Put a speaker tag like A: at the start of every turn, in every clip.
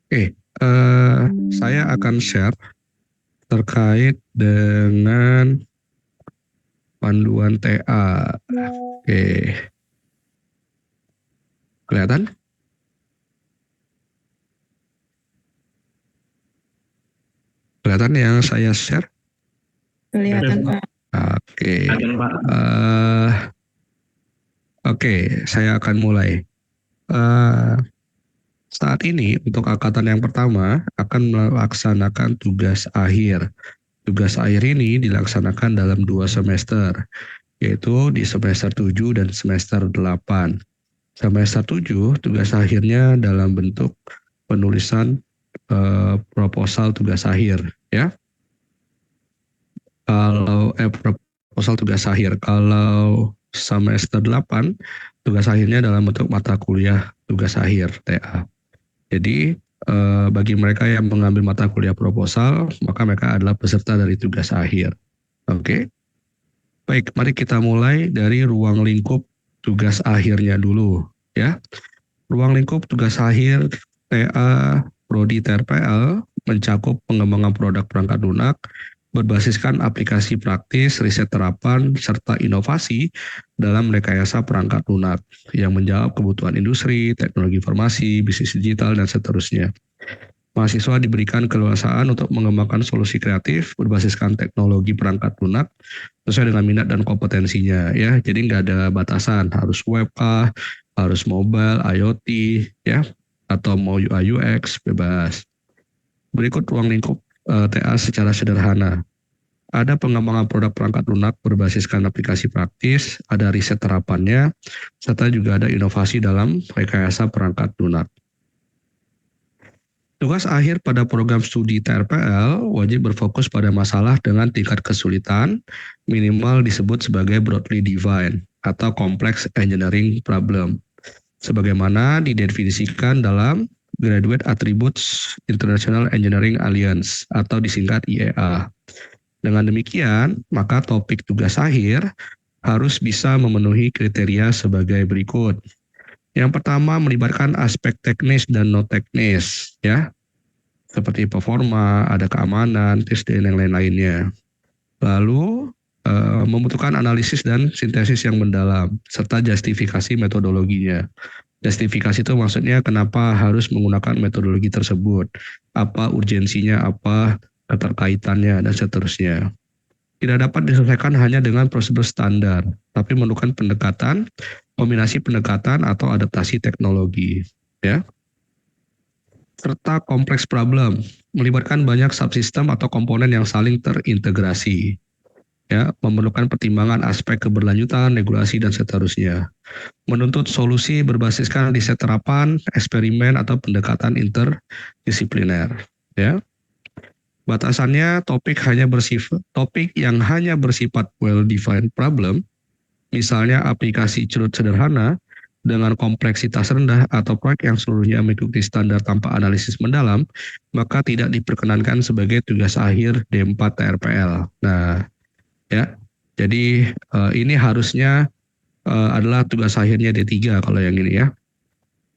A: Oke, saya akan share terkait dengan panduan TA. Oke, kelihatan? Kelihatan yang saya share?
B: Kelihatan Pak.
A: Oke, eh, oke, saya akan mulai. Eh, Saat ini untuk angkatan yang pertama akan melaksanakan tugas akhir. Tugas akhir ini dilaksanakan dalam 2 semester, yaitu di semester 7 dan semester 8. Semester 7 tugas akhirnya dalam bentuk penulisan proposal tugas akhir, ya. Kalau proposal tugas akhir, kalau semester 8 tugas akhirnya dalam bentuk mata kuliah tugas akhir TA. Jadi bagi mereka yang mengambil mata kuliah proposal, maka mereka adalah peserta dari tugas akhir. Oke. Baik, mari kita mulai dari ruang lingkup tugas akhirnya dulu, ya. Ruang lingkup tugas akhir TA Prodi TRPL mencakup pengembangan produk perangkat lunak berbasiskan aplikasi praktis, riset terapan, serta inovasi dalam rekayasa perangkat lunak yang menjawab kebutuhan industri, teknologi informasi, bisnis digital, dan seterusnya. Mahasiswa diberikan keleluasaan untuk mengembangkan solusi kreatif berbasiskan teknologi perangkat lunak sesuai dengan minat dan kompetensinya, ya. Jadi nggak ada batasan, harus web kah, harus mobile, IoT, ya, atau mau UI UX, bebas. Berikut ruang lingkup TA secara sederhana. Ada pengembangan produk perangkat lunak berbasiskan aplikasi praktis, ada riset terapannya, serta juga ada inovasi dalam rekayasa perangkat lunak. Tugas akhir pada program studi TRPL wajib berfokus pada masalah dengan tingkat kesulitan minimal disebut sebagai broadly defined atau complex engineering problem, sebagaimana didefinisikan dalam Graduate Attributes International Engineering Alliance atau disingkat IEA. Dengan demikian, maka topik tugas akhir harus bisa memenuhi kriteria sebagai berikut. Yang pertama melibatkan aspek teknis dan non teknis, ya, seperti performa, ada keamanan, tes dan yang lain-lainnya. Lalu membutuhkan analisis dan sintesis yang mendalam serta justifikasi metodologinya. Justifikasi itu maksudnya kenapa harus menggunakan metodologi tersebut, apa urgensinya, apa keterkaitannya, dan seterusnya. Tidak dapat diselesaikan hanya dengan prosedur standar, tapi memerlukan pendekatan, kombinasi pendekatan atau adaptasi teknologi, ya. Serta kompleks problem, melibatkan banyak subsistem atau komponen yang saling terintegrasi, ya, memerlukan pertimbangan aspek keberlanjutan, regulasi, dan seterusnya. Menuntut solusi berbasiskan riset terapan, eksperimen, atau pendekatan interdisipliner, ya. Batasannya topik yang hanya bersifat well-defined problem, misalnya aplikasi cerut sederhana dengan kompleksitas rendah atau proyek yang seluruhnya mengikuti standar tanpa analisis mendalam, maka tidak diperkenankan sebagai tugas akhir D4 TRPL. Nah, ya. Jadi ini harusnya adalah tugas akhirnya D3 kalau yang ini, ya.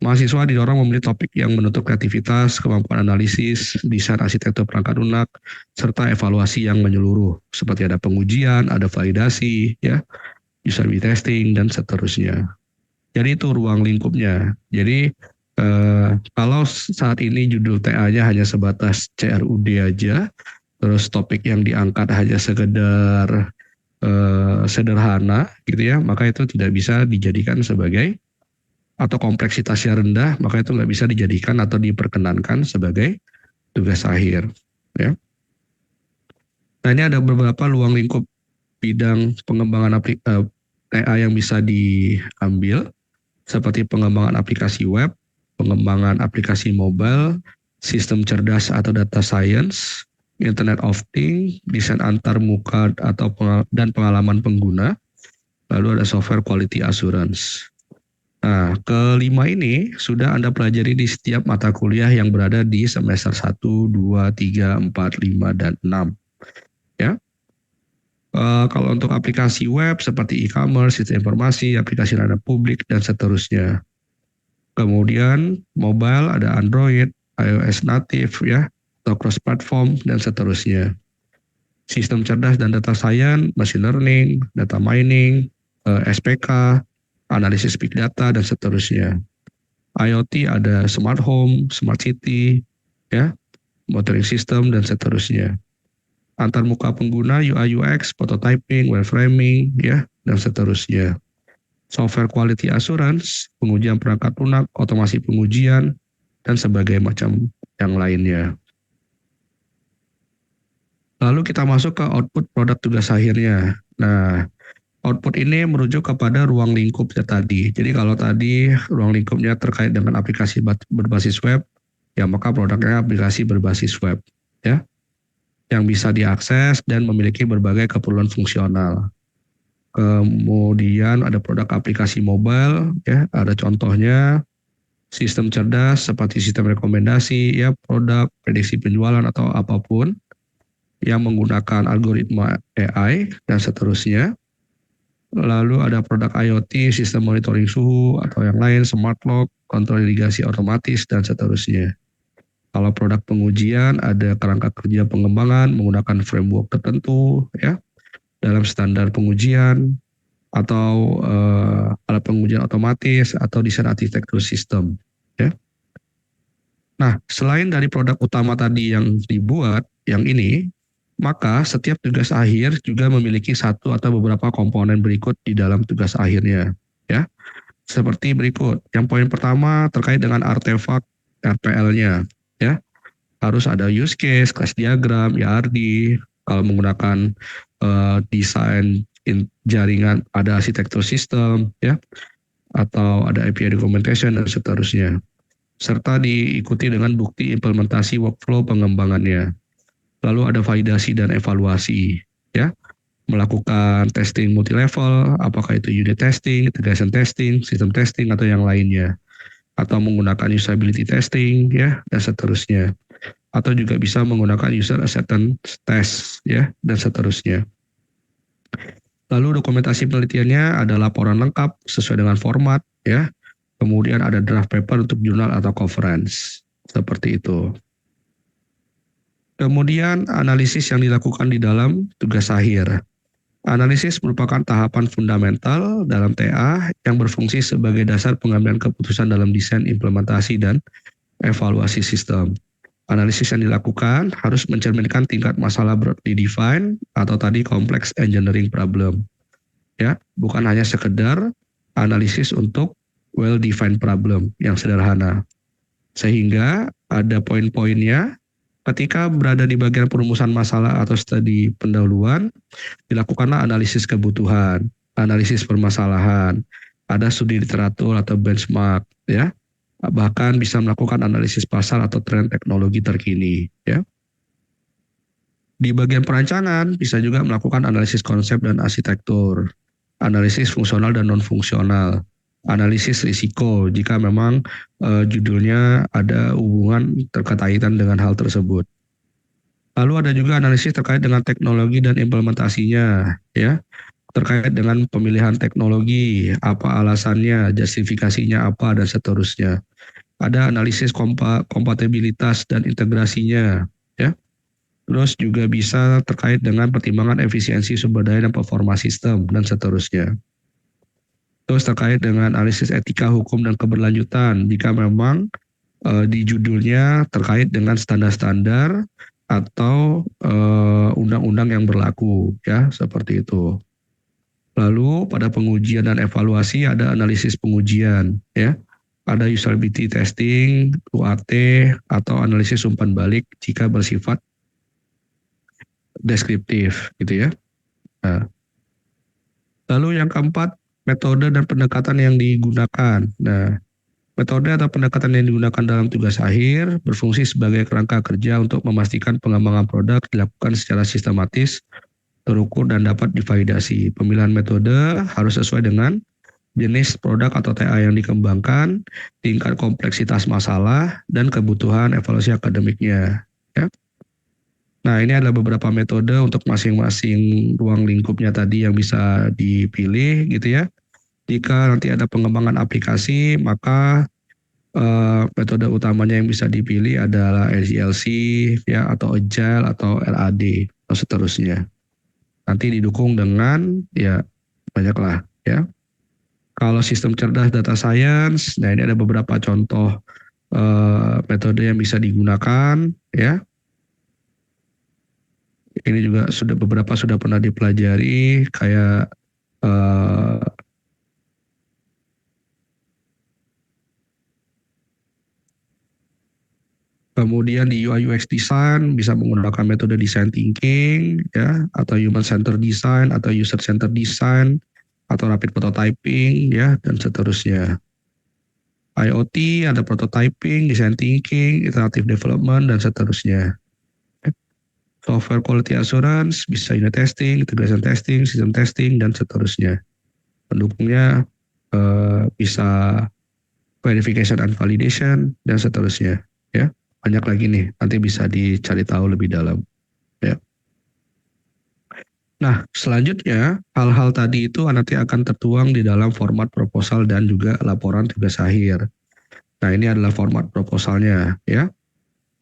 A: Mahasiswa didorong memilih topik yang menutup kreativitas, kemampuan analisis, desain arsitektur perangkat lunak, serta evaluasi yang menyeluruh, seperti ada pengujian, ada validasi, ya, usability testing, dan seterusnya. Jadi itu ruang lingkupnya. Jadi kalau saat ini judul TA-nya hanya sebatas CRUD aja, terus topik yang diangkat hanya sekedar sederhana gitu ya, maka itu tidak bisa dijadikan sebagai, atau kompleksitasnya rendah, maka itu nggak bisa dijadikan atau diperkenankan sebagai tugas akhir, ya. Nah, ini ada beberapa ruang lingkup bidang pengembangan TA yang bisa diambil, seperti pengembangan aplikasi web, pengembangan aplikasi mobile, sistem cerdas atau data science, Internet of Things, desain antar muka atau dan pengalaman pengguna, lalu ada software quality assurance. Nah, kelima ini sudah Anda pelajari di setiap mata kuliah yang berada di semester 1, 2, 3, 4, 5, dan 6. Ya. Kalau untuk aplikasi web seperti e-commerce, sistem informasi, aplikasi layanan publik, dan seterusnya. Kemudian mobile ada Android, iOS native ya, atau cross platform dan seterusnya. Sistem cerdas dan data science, machine learning, data mining, SPK, analisis big data dan seterusnya. IoT ada smart home, smart city, ya, monitoring system dan seterusnya. Antarmuka pengguna UI UX, prototyping, wireframing, ya, dan seterusnya. Software quality assurance, pengujian perangkat lunak, otomasi pengujian, dan sebagainya macam yang lainnya. Lalu kita masuk ke output produk tugas akhirnya. Nah, output ini merujuk kepada ruang lingkupnya tadi. Jadi kalau tadi ruang lingkupnya terkait dengan aplikasi berbasis web, ya maka produknya aplikasi berbasis web, ya, yang bisa diakses dan memiliki berbagai keperluan fungsional. Kemudian ada produk aplikasi mobile, ya, ada contohnya sistem cerdas seperti sistem rekomendasi, ya, produk prediksi penjualan atau apapun yang menggunakan algoritma AI dan seterusnya. Lalu ada produk IoT, sistem monitoring suhu atau yang lain, smart lock, kontrol irigasi otomatis dan seterusnya. Kalau produk pengujian ada kerangka kerja pengembangan menggunakan framework tertentu ya dalam standar pengujian atau alat pengujian otomatis atau desain arsitektur sistem ya. Nah, selain dari produk utama tadi yang dibuat yang ini, maka setiap tugas akhir juga memiliki satu atau beberapa komponen berikut di dalam tugas akhirnya, ya. Seperti berikut. Yang poin pertama terkait dengan artefak RPL-nya, ya. Harus ada use case, class diagram, ERD. Kalau menggunakan desain jaringan, ada arsitektur sistem, ya, atau ada API documentation dan seterusnya. Serta diikuti dengan bukti implementasi workflow pengembangannya. Lalu ada validasi dan evaluasi, ya, melakukan testing multi-level, apakah itu unit testing, integration testing, system testing atau yang lainnya, atau menggunakan usability testing, ya, dan seterusnya, atau juga bisa menggunakan user acceptance test, ya, dan seterusnya. Lalu dokumentasi penelitiannya ada laporan lengkap sesuai dengan format, ya. Kemudian ada draft paper untuk jurnal atau conference, seperti itu. Kemudian analisis yang dilakukan di dalam tugas akhir. Analisis merupakan tahapan fundamental dalam TA yang berfungsi sebagai dasar pengambilan keputusan dalam desain, implementasi, dan evaluasi sistem. Analisis yang dilakukan harus mencerminkan tingkat masalah broadly defined atau tadi complex engineering problem. Ya, bukan hanya sekedar analisis untuk well-defined problem yang sederhana. Sehingga ada poin-poinnya ketika berada di bagian perumusan masalah atau studi pendahuluan, dilakukanlah analisis kebutuhan, analisis permasalahan, ada studi literatur atau benchmark, ya. Bahkan bisa melakukan analisis pasar atau tren teknologi terkini, ya. Di bagian perancangan bisa juga melakukan analisis konsep dan arsitektur, analisis fungsional dan non-fungsional, analisis risiko jika memang judulnya ada hubungan terkaitan dengan hal tersebut. Lalu ada juga analisis terkait dengan teknologi dan implementasinya, ya, terkait dengan pemilihan teknologi, apa alasannya, justifikasinya apa dan seterusnya. Ada analisis kompatibilitas dan integrasinya, ya. Terus juga bisa terkait dengan pertimbangan efisiensi sumber daya dan performa sistem dan seterusnya. Terus terkait dengan analisis etika, hukum, dan keberlanjutan jika memang di judulnya terkait dengan standar-standar atau undang-undang yang berlaku, ya, seperti itu. Lalu pada pengujian dan evaluasi ada analisis pengujian, ya. Ada usability testing, UAT, atau analisis umpan balik jika bersifat deskriptif, gitu ya. Nah, lalu yang keempat, metode dan pendekatan yang digunakan. Nah, metode atau pendekatan yang digunakan dalam tugas akhir berfungsi sebagai kerangka kerja untuk memastikan pengembangan produk dilakukan secara sistematis, terukur, dan dapat divalidasi. Pemilihan metode harus sesuai dengan jenis produk atau TA yang dikembangkan, tingkat kompleksitas masalah, dan kebutuhan evaluasi akademiknya, ya. Nah, ini adalah beberapa metode untuk masing-masing ruang lingkupnya tadi yang bisa dipilih, gitu ya. Jika nanti ada pengembangan aplikasi, maka metode utamanya yang bisa dipilih adalah SDLC ya, atau Agile atau RAD atau seterusnya. Nanti didukung dengan ya banyaklah ya. Kalau sistem cerdas data science, nah ini ada beberapa contoh metode yang bisa digunakan ya. Ini juga beberapa sudah pernah dipelajari kayak eh, kemudian di UI UX design bisa menggunakan metode design thinking ya, atau human center design atau user center design atau rapid prototyping ya, dan seterusnya. IoT ada prototyping, design thinking, iterative development, dan seterusnya. Software quality assurance bisa unit testing, integration testing, system testing, dan seterusnya. Pendukungnya bisa verification and validation, dan seterusnya. Ya, banyak lagi nih, nanti bisa dicari tahu lebih dalam. Ya. Nah, selanjutnya hal-hal tadi itu nanti akan tertuang di dalam format proposal dan juga laporan tugas akhir. Nah, ini adalah format proposalnya ya.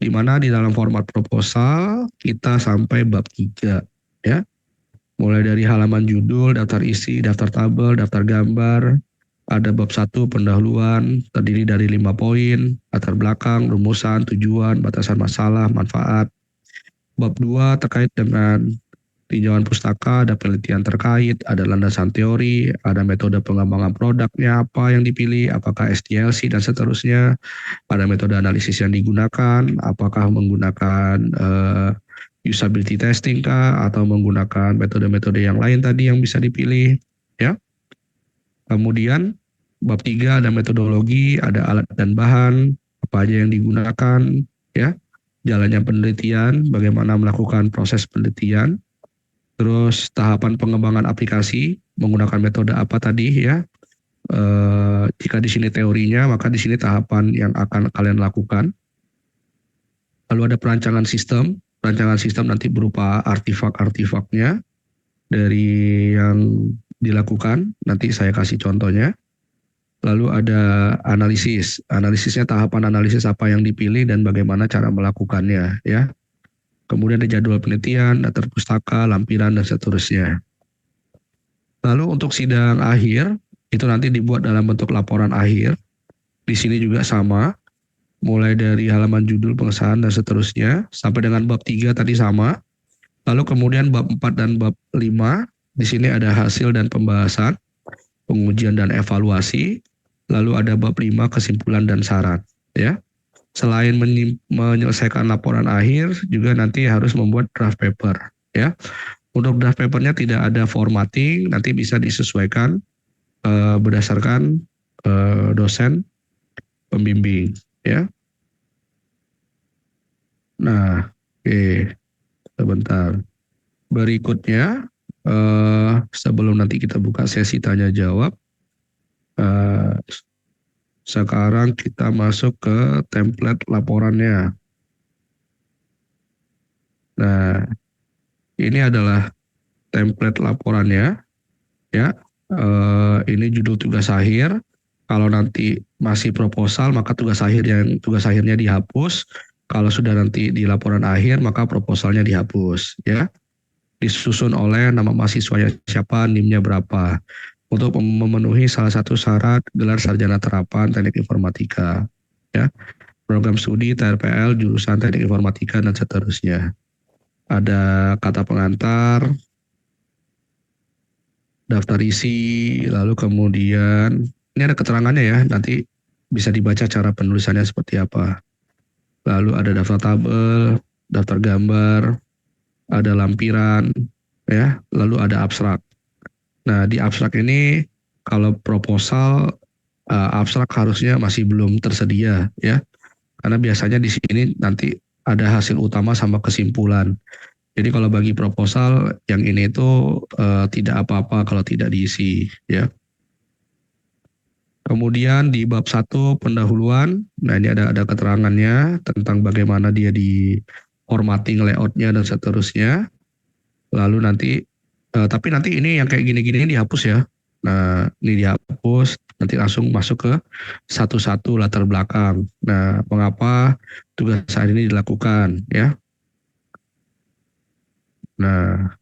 A: Di mana di dalam format proposal kita sampai bab 3 ya. Mulai dari halaman judul, daftar isi, daftar tabel, daftar gambar. Ada bab 1 pendahuluan terdiri dari 5 poin, latar belakang, rumusan, tujuan, batasan masalah, manfaat. Bab 2 terkait dengan tinjauan pustaka, ada penelitian terkait, ada landasan teori, ada metode pengembangan produknya apa yang dipilih, apakah SDLC dan seterusnya, ada metode analisis yang digunakan, apakah menggunakan usability testing kah, atau menggunakan metode-metode yang lain tadi yang bisa dipilih, ya. Kemudian bab 3 ada metodologi, ada alat dan bahan, apa aja yang digunakan, ya. Jalannya penelitian, bagaimana melakukan proses penelitian, terus tahapan pengembangan aplikasi menggunakan metode apa tadi ya. Jika di sini teorinya, maka di sini tahapan yang akan kalian lakukan. Lalu ada perancangan sistem. Perancangan sistem nanti berupa artefak-artefaknya dari yang dilakukan. Nanti saya kasih contohnya. Lalu ada analisis. Analisisnya tahapan analisis apa yang dipilih dan bagaimana cara melakukannya ya. Kemudian ada jadwal penelitian, daftar pustaka, lampiran, dan seterusnya. Lalu untuk sidang akhir, itu nanti dibuat dalam bentuk laporan akhir. Di sini juga sama, mulai dari halaman judul, pengesahan, dan seterusnya, sampai dengan bab 3 tadi sama. Lalu kemudian bab 4 dan bab 5, di sini ada hasil dan pembahasan, pengujian dan evaluasi. Lalu ada bab 5, kesimpulan dan saran. Ya. Selain menyelesaikan laporan akhir, juga nanti harus membuat draft paper. Ya, untuk draft papernya tidak ada formatting, nanti bisa disesuaikan berdasarkan dosen pembimbing. Ya. Nah, oke, sebentar. Berikutnya, sebelum nanti kita buka sesi tanya jawab. Sekarang kita masuk ke template laporannya. Nah, ini adalah template laporannya, ya. Ini judul tugas akhir. Kalau nanti masih proposal, maka tugas akhirnya dihapus. Kalau sudah nanti di laporan akhir, maka proposalnya dihapus, ya. Disusun oleh nama mahasiswanya siapa, NIM-nya berapa. Untuk memenuhi salah satu syarat gelar sarjana terapan teknik informatika, ya, program studi TRPL jurusan teknik informatika dan seterusnya. Ada kata pengantar, daftar isi, lalu kemudian ini ada keterangannya ya, nanti bisa dibaca cara penulisannya seperti apa. Lalu ada daftar tabel, daftar gambar, ada lampiran, ya, lalu ada abstrak. Nah, di abstrak ini kalau proposal abstrak harusnya masih belum tersedia ya. Karena biasanya di sini nanti ada hasil utama sama kesimpulan. Jadi kalau bagi proposal yang ini itu tidak apa-apa kalau tidak diisi ya. Kemudian di bab 1 pendahuluan, nah ini ada keterangannya tentang bagaimana dia di formatting layoutnya dan seterusnya. Lalu nanti tapi nanti ini yang kayak gini-gini dihapus ya. Nah, ini dihapus, nanti langsung masuk ke satu-satu latar belakang. Nah, mengapa tugas saat ini dilakukan, ya? Nah,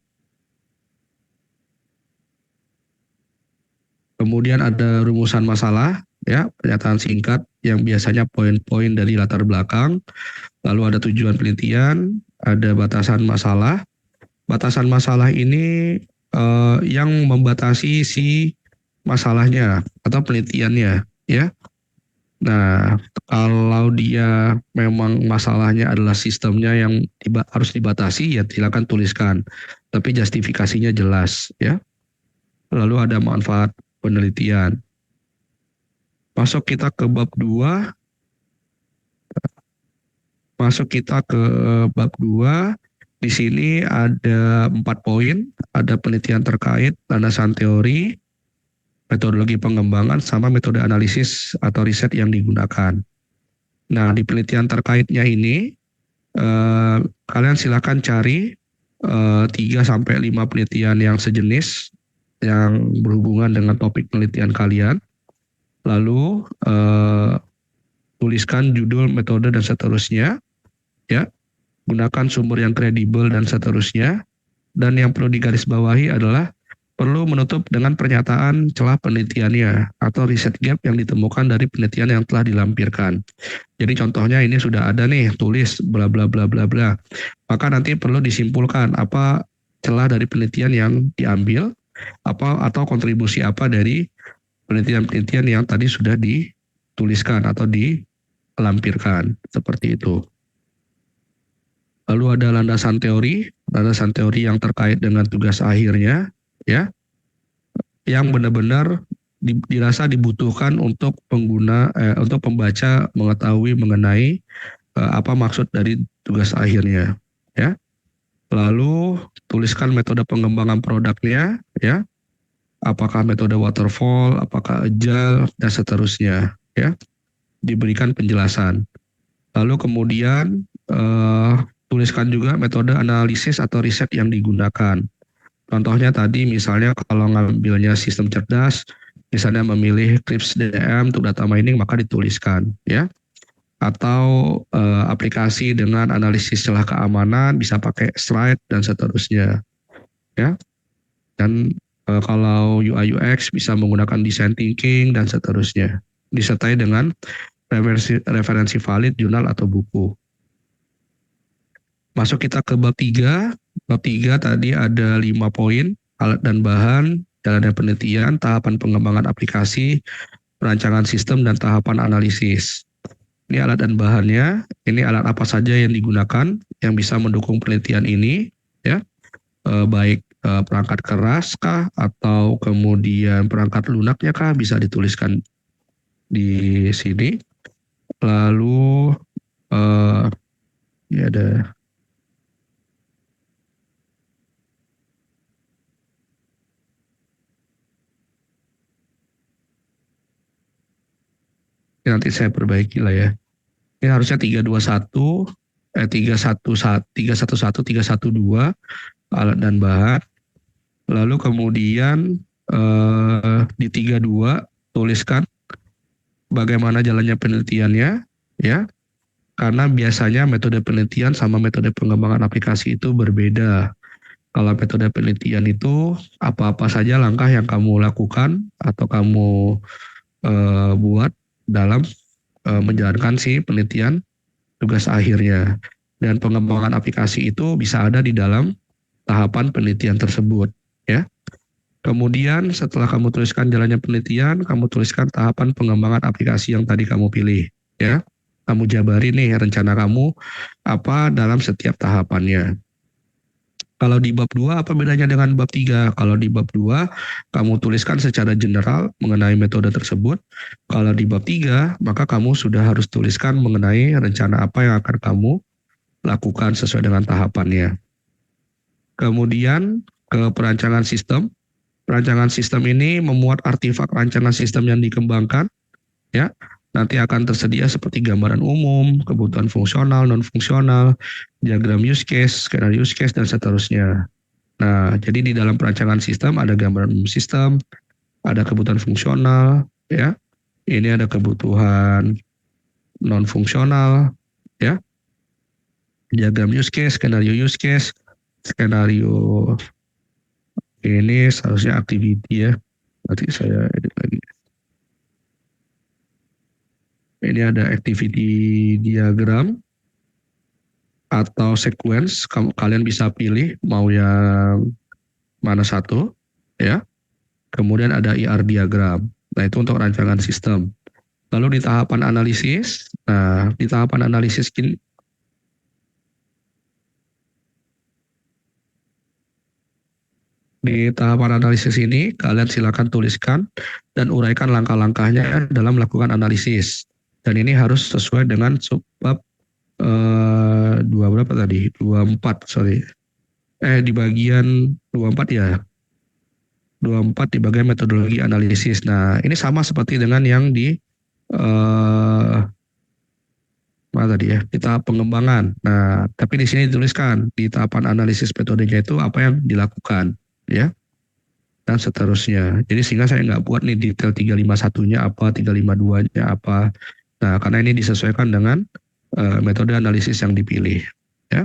A: kemudian ada rumusan masalah, ya, pernyataan singkat yang biasanya poin-poin dari latar belakang. Lalu ada tujuan penelitian, ada batasan masalah. Batasan masalah ini yang membatasi si masalahnya atau penelitiannya, ya. Nah, kalau dia memang masalahnya adalah sistemnya yang harus dibatasi, ya silakan tuliskan. Tapi justifikasinya jelas, ya. Lalu ada manfaat penelitian. Masuk kita ke bab 2. Masuk kita ke bab 2. Di sini ada 4 poin. Ada penelitian terkait landasan teori, metodologi pengembangan, sama metode analisis atau riset yang digunakan. Nah, di penelitian terkaitnya ini, kalian silakan cari 3-5 penelitian yang sejenis, yang berhubungan dengan topik penelitian kalian. Lalu tuliskan judul, metode, dan seterusnya, ya. Gunakan sumber yang kredibel dan seterusnya. Dan yang perlu digarisbawahi adalah perlu menutup dengan pernyataan celah penelitiannya atau riset gap yang ditemukan dari penelitian yang telah dilampirkan. Jadi contohnya ini sudah ada nih, tulis bla bla bla bla bla. Maka nanti perlu disimpulkan apa celah dari penelitian yang diambil, apa atau kontribusi apa dari penelitian-penelitian yang tadi sudah dituliskan atau dilampirkan, seperti itu. Lalu ada landasan teori yang terkait dengan tugas akhirnya, ya, yang benar-benar dirasa dibutuhkan untuk untuk pembaca mengetahui mengenai apa maksud dari tugas akhirnya, ya. Lalu tuliskan metode pengembangan produknya, ya. Apakah metode waterfall, apakah agile, dan seterusnya, ya. Diberikan penjelasan. Lalu kemudian tuliskan juga metode analisis atau riset yang digunakan. Contohnya tadi misalnya kalau ngambilnya sistem cerdas, misalnya memilih CRISP DM untuk data mining, maka dituliskan, ya. Atau aplikasi dengan analisis celah keamanan bisa pakai Stride dan seterusnya, ya. Dan kalau UI UX bisa menggunakan design thinking dan seterusnya. Disertai dengan referensi valid jurnal atau buku. Masuk kita ke bab 3. Bab 3 tadi ada 5 poin, alat dan bahan, jalannya penelitian, tahapan pengembangan aplikasi, perancangan sistem, dan tahapan analisis. Ini alat dan bahannya, ini alat apa saja yang digunakan yang bisa mendukung penelitian ini, ya. Baik perangkat keras kah atau kemudian perangkat lunaknya kah, bisa dituliskan di sini. Lalu ini ada nanti saya perbaiki lah, ya. Ini harusnya 311, 311, 312 alat dan bahan. Lalu kemudian di 32 tuliskan bagaimana jalannya penelitiannya, ya. Karena biasanya metode penelitian sama metode pengembangan aplikasi itu berbeda. Kalau metode penelitian itu apa-apa saja langkah yang kamu lakukan atau kamu buat dalam menjalankan si penelitian tugas akhirnya. Dan pengembangan aplikasi itu bisa ada di dalam tahapan penelitian tersebut, ya. Kemudian setelah kamu tuliskan jalannya penelitian, kamu tuliskan tahapan pengembangan aplikasi yang tadi kamu pilih, ya. Kamu jabari nih rencana kamu apa dalam setiap tahapannya. Kalau di bab 2 apa bedanya dengan bab 3? Kalau di bab 2 kamu tuliskan secara general mengenai metode tersebut. Kalau di bab 3 maka kamu sudah harus tuliskan mengenai rencana apa yang akan kamu lakukan sesuai dengan tahapannya. Kemudian ke perancangan sistem. Perancangan sistem ini memuat artefak rancangan sistem yang dikembangkan, ya. Nanti akan tersedia seperti gambaran umum, kebutuhan fungsional, non-fungsional, diagram use case, skenario use case, dan seterusnya. Nah, jadi di dalam perancangan sistem ada gambaran umum sistem, ada kebutuhan fungsional, ya. Ini ada kebutuhan non fungsional, ya. Diagram use case, skenario ini seharusnya activity ya. Nanti saya edit lagi. Ini ada activity diagram atau sequence. Kalian bisa pilih mau yang mana satu, ya. Kemudian ada IR diagram. Nah, itu untuk rancangan sistem. Lalu di tahapan analisis, nah di tahapan analisis ini kalian silakan tuliskan dan uraikan langkah-langkahnya dalam melakukan analisis. Dan ini harus sesuai dengan subbab 24 sorry. Di bagian 24 ya. 24 di bagian metodologi analisis. Nah, ini sama seperti dengan yang di mana tadi ya, di tahap pengembangan. Nah, tapi di sini dituliskan di tahapan analisis metodenya itu apa yang dilakukan, ya, dan seterusnya. Jadi sehingga saya nggak buat nih detail 351-nya apa, 352-nya apa. Nah, karena ini disesuaikan dengan metode analisis yang dipilih, ya.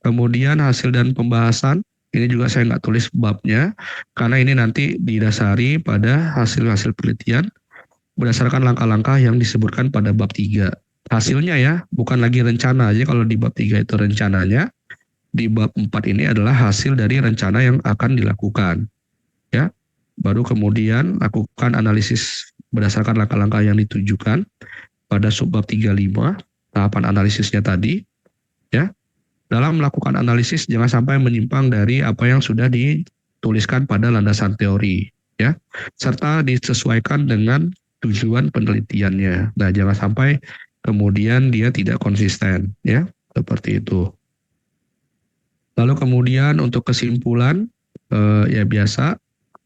A: Kemudian hasil dan pembahasan, ini juga saya nggak tulis babnya, karena ini nanti didasari pada hasil-hasil penelitian berdasarkan langkah-langkah yang disebutkan pada bab 3. Hasilnya ya, bukan lagi rencana aja. Kalau di bab 3 itu rencananya, di bab 4 ini adalah hasil dari rencana yang akan dilakukan. Ya, baru kemudian lakukan analisis berdasarkan langkah-langkah yang ditujukan pada subbab 35, tahapan analisisnya tadi, ya. Dalam melakukan analisis jangan sampai menyimpang dari apa yang sudah dituliskan pada landasan teori, ya, serta disesuaikan dengan tujuan penelitiannya. Nah, jangan sampai kemudian dia tidak konsisten, ya, seperti itu. Lalu kemudian untuk kesimpulan, ya biasa,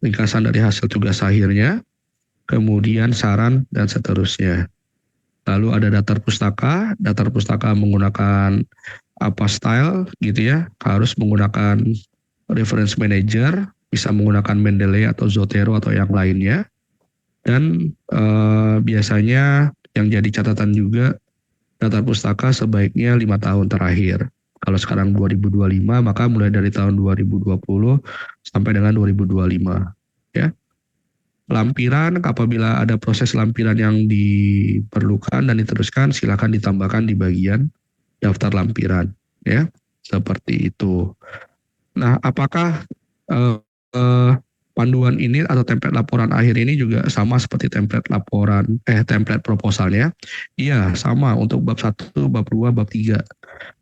A: ringkasan dari hasil tugas akhirnya, kemudian saran dan seterusnya. Lalu ada daftar pustaka menggunakan apa style gitu ya, harus menggunakan reference manager, bisa menggunakan Mendeley atau Zotero atau yang lainnya. Dan biasanya yang jadi catatan juga, daftar pustaka sebaiknya 5 tahun terakhir. Kalau sekarang 2025, maka mulai dari tahun 2020 sampai dengan 2025, ya. Lampiran, apabila ada proses lampiran yang diperlukan dan diteruskan, silakan ditambahkan di bagian daftar lampiran, ya, seperti itu. Nah, apakah panduan ini atau template laporan akhir ini juga sama seperti template template proposalnya? Iya, sama untuk bab 1, bab 2, bab 3.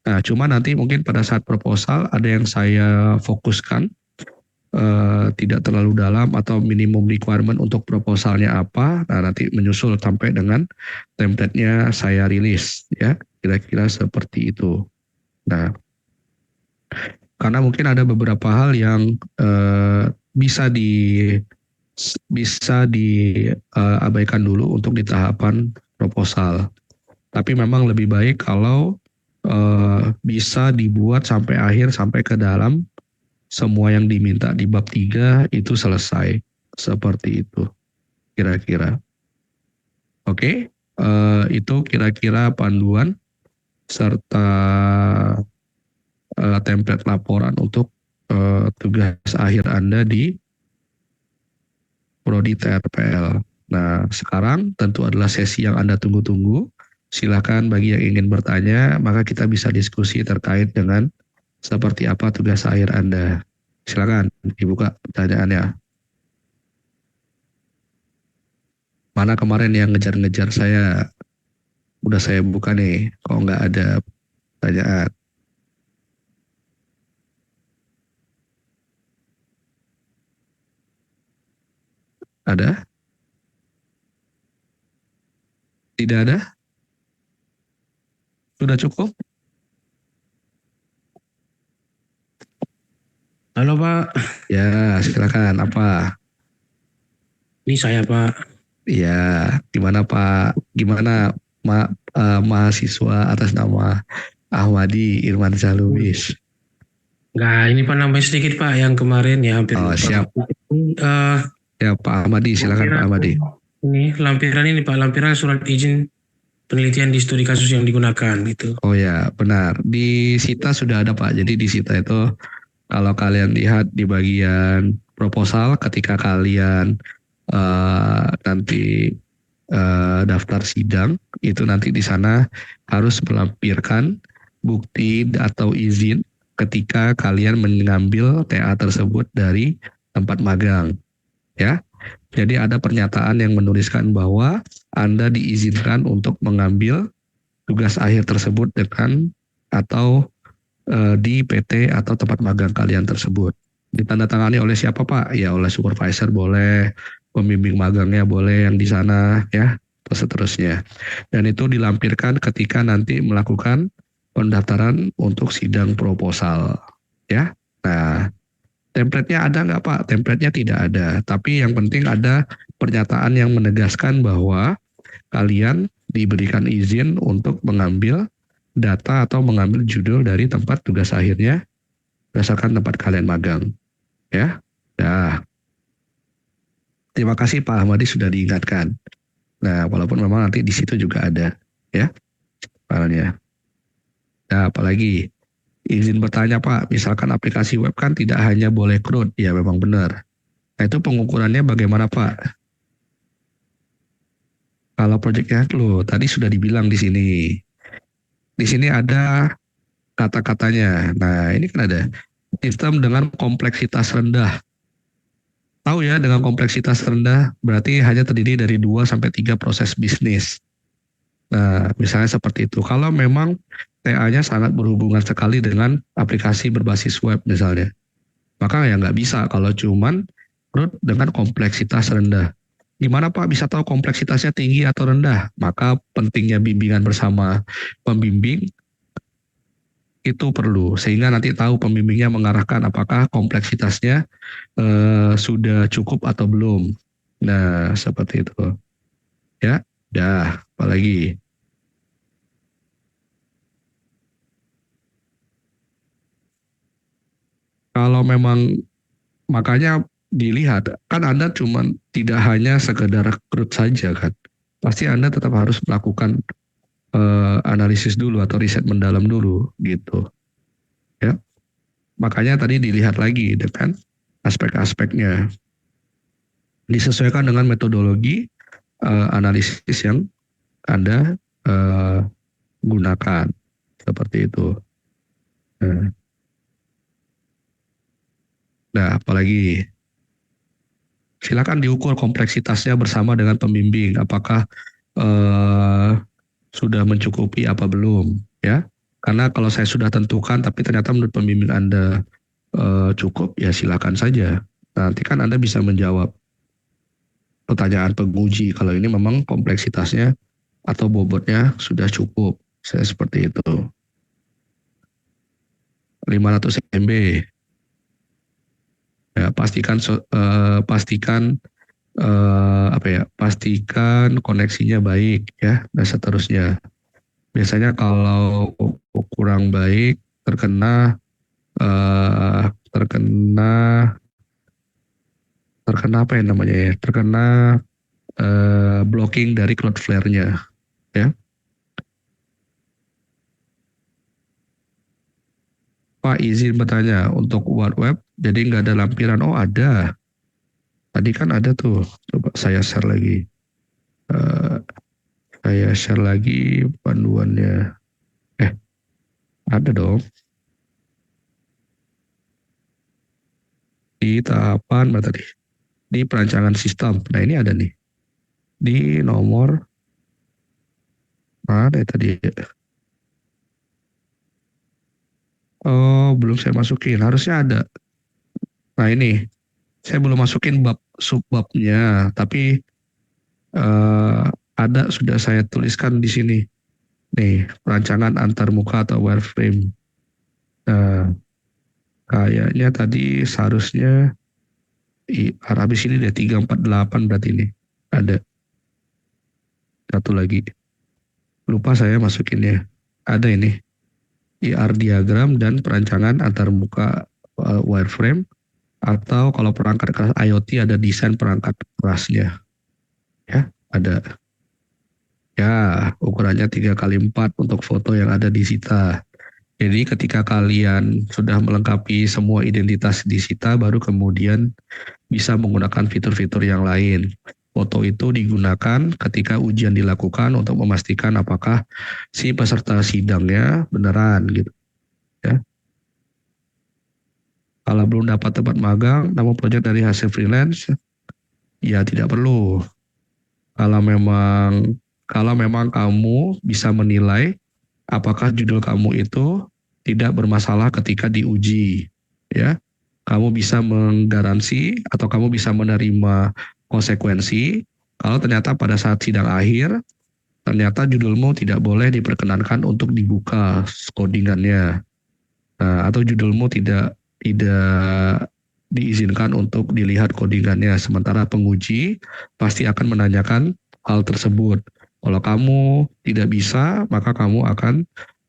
A: Nah, cuma nanti mungkin pada saat proposal ada yang saya fokuskan tidak terlalu dalam atau minimum requirement untuk proposalnya apa. Nah, nanti menyusul sampai dengan template-nya saya rilis, ya, kira-kira seperti itu. Nah, karena mungkin ada beberapa hal yang bisa diabaikan dulu untuk di tahapan proposal. Tapi memang lebih baik kalau bisa dibuat sampai akhir, sampai ke dalam semua yang diminta di bab 3 itu selesai. Seperti itu kira-kira. Oke, itu kira-kira panduan serta template laporan untuk tugas akhir Anda di Prodi TRPL. Nah, sekarang tentu adalah sesi yang Anda tunggu-tunggu. Silakan bagi yang ingin bertanya, maka kita bisa diskusi terkait dengan seperti apa tugas akhir Anda. Silakan dibuka pertanyaannya. Mana kemarin yang ngejar-ngejar saya? Udah saya buka nih, kok nggak ada pertanyaan? Ada? Tidak ada? Sudah cukup?
C: Halo Pak.
A: Ya, silakan. Apa?
C: Ini saya Pak.
A: Ya, gimana Pak? Gimana mahasiswa atas nama Ahmadi Irman Zalubis?
C: Enggak, ini Pak nambahin sedikit Pak yang kemarin ya hampir
A: Oh,
C: lupa.
A: siap. Ya Pak Ahmadi, silakan Pak Ahmadi.
C: Lampiran ini Pak, lampiran surat izin penelitian di studi kasus yang digunakan gitu.
A: Oh ya, benar. Di Sita sudah ada Pak. Jadi di Sita itu kalau kalian lihat di bagian proposal ketika kalian nanti daftar sidang, itu nanti di sana harus melampirkan bukti atau izin ketika kalian mengambil TA tersebut dari tempat magang, ya. Jadi ada pernyataan yang menuliskan bahwa Anda diizinkan untuk mengambil tugas akhir tersebut dengan atau di PT atau tempat magang kalian tersebut. Ditandatangani oleh siapa Pak? Ya oleh supervisor boleh, pembimbing magangnya boleh yang di sana ya, terus seterusnya. Dan itu dilampirkan ketika nanti melakukan pendaftaran untuk sidang proposal ya. Nah, template-nya ada nggak Pak? Template-nya tidak ada, tapi yang penting ada pernyataan yang menegaskan bahwa kalian diberikan izin untuk mengambil data atau mengambil judul dari tempat tugas akhirnya berdasarkan tempat kalian magang. Ya, nah, terima kasih Pak Ahmadi sudah diingatkan. Nah, walaupun memang nanti di situ juga ada, ya, filenya. Nah, apalagi izin bertanya Pak, misalkan aplikasi web kan tidak hanya boleh CRUD, ya memang benar. Nah, itu pengukurannya bagaimana Pak? Kalau projectnya loh, tadi sudah dibilang di sini. Di sini ada kata-katanya. Nah, ini kan ada sistem dengan kompleksitas rendah. Tahu ya, dengan kompleksitas rendah berarti hanya terdiri dari 2 sampai 3 proses bisnis. Nah, misalnya seperti itu. Kalau memang TA-nya sangat berhubungan sekali dengan aplikasi berbasis web misalnya, maka ya nggak bisa kalau cuman root dengan kompleksitas rendah. Gimana Pak bisa tahu kompleksitasnya tinggi atau rendah? Maka pentingnya bimbingan bersama pembimbing itu perlu, sehingga nanti tahu pembimbingnya mengarahkan apakah kompleksitasnya sudah cukup atau belum. Nah, seperti itu. Ya, dah, apalagi. Kalau memang, makanya dilihat, kan Anda cuman tidak hanya sekedar rekrut saja kan. Pasti Anda tetap harus melakukan analisis dulu atau riset mendalam dulu gitu. Ya, makanya tadi dilihat lagi dengan aspek-aspeknya. Disesuaikan dengan metodologi analisis yang Anda gunakan seperti itu. Nah, apalagi silakan diukur kompleksitasnya bersama dengan pembimbing. Apakah sudah mencukupi apa belum? Ya, karena kalau saya sudah tentukan, tapi ternyata menurut pembimbing Anda cukup, ya silakan saja. Nanti kan Anda bisa menjawab pertanyaan penguji kalau ini memang kompleksitasnya atau bobotnya sudah cukup. Saya seperti itu. 500 MB. Ya, pastikan pastikan koneksinya baik ya dan seterusnya. Biasanya kalau kurang baik terkena apa ya namanya ya? Terkena blocking dari Cloudflare-nya ya. Pak izin bertanya untuk World Web jadi nggak ada lampiran. Oh ada. Tadi kan ada tuh. Coba saya share lagi. Saya share lagi panduannya. Ada dong. Di tahapan apa tadi? Di perancangan sistem. Nah ini ada nih. Di nomor mana ya tadi? Oh belum saya masukin. Harusnya ada. Nah ini saya belum masukin bab subbabnya, tapi ada sudah saya tuliskan di sini. Nih perancangan antarmuka atau wireframe. Nah kayaknya tadi seharusnya habis ini deh 348 berarti ini ada satu lagi. Lupa saya masukinnya. Ada ini IR diagram dan perancangan antarmuka wireframe Atau kalau perangkat keras IoT ada desain perangkat kerasnya, ya ada. Ya, ukurannya 3x4 untuk foto yang ada di Sita. Jadi ketika kalian sudah melengkapi semua identitas di Sita, baru kemudian bisa menggunakan fitur-fitur yang lain. Foto itu digunakan ketika ujian dilakukan untuk memastikan apakah si peserta sidangnya beneran gitu ya. Kalau belum dapat tempat magang, namun proyek dari hasil freelance, ya tidak perlu. Kalau memang kalau memang kamu bisa menilai apakah judul kamu itu tidak bermasalah ketika diuji, ya. Kamu bisa menggaransi atau kamu bisa menerima konsekuensi kalau ternyata pada saat sidang akhir ternyata judulmu tidak boleh diperkenankan untuk dibuka codingannya. Atau judulmu tidak diizinkan untuk dilihat codingannya, sementara penguji pasti akan menanyakan hal tersebut. Kalau kamu tidak bisa, maka kamu akan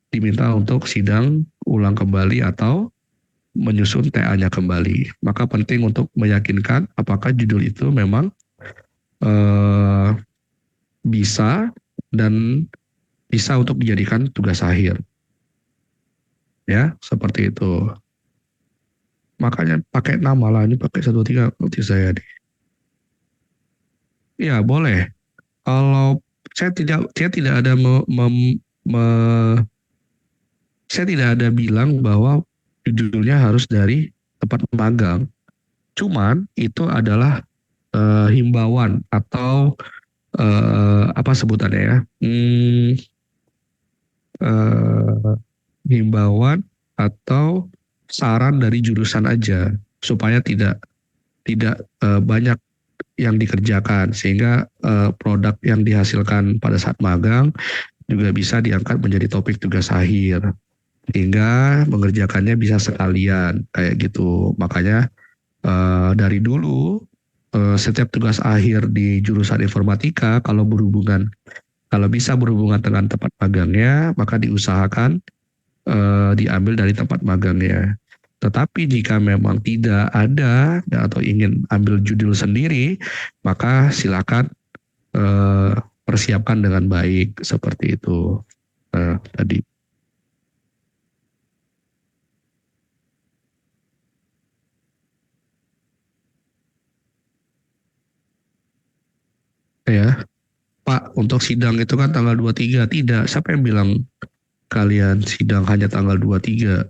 A: diminta untuk sidang ulang kembali atau menyusun TA-nya kembali. Maka penting untuk meyakinkan apakah judul itu memang bisa dan bisa untuk dijadikan tugas akhir. Ya, seperti itu. Makanya pakai nama lah, ini pakai 123 nanti saya nih. Ya, boleh. Kalau saya tidak ada saya tidak ada bilang bahwa judulnya harus dari tempat magang. Cuman itu adalah himbauan atau apa sebutannya ya? Eh, Himbauan atau saran dari jurusan aja supaya tidak banyak yang dikerjakan sehingga produk yang dihasilkan pada saat magang juga bisa diangkat menjadi topik tugas akhir sehingga mengerjakannya bisa sekalian kayak gitu. Makanya dari dulu setiap tugas akhir di jurusan informatika kalau bisa berhubungan dengan tempat magangnya maka diusahakan diambil dari tempat magangnya. Tetapi jika memang tidak ada atau ingin ambil judul sendiri, maka silakan persiapkan dengan baik seperti itu. Tadi. Ya, Pak, untuk sidang itu kan tanggal 23. Tidak, siapa yang bilang kalian sidang hanya tanggal 23?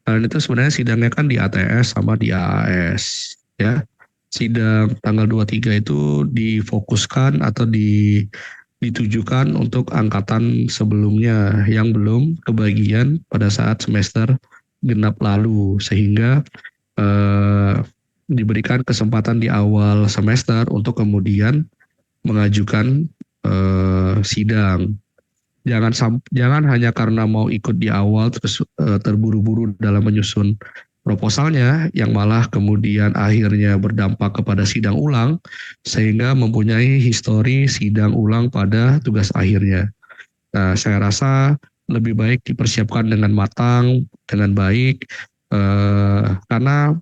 A: Kalian itu sebenarnya sidangnya kan di ATS sama di AAS, ya. Sidang tanggal 23 itu difokuskan atau ditujukan untuk angkatan sebelumnya yang belum kebagian pada saat semester genap lalu, sehingga eh, diberikan kesempatan di awal semester untuk kemudian mengajukan sidang. Jangan hanya karena mau ikut di awal terus terburu-buru dalam menyusun proposalnya yang malah kemudian akhirnya berdampak kepada sidang ulang sehingga mempunyai histori sidang ulang pada tugas akhirnya. Nah, saya rasa lebih baik dipersiapkan dengan matang, dengan baik, karena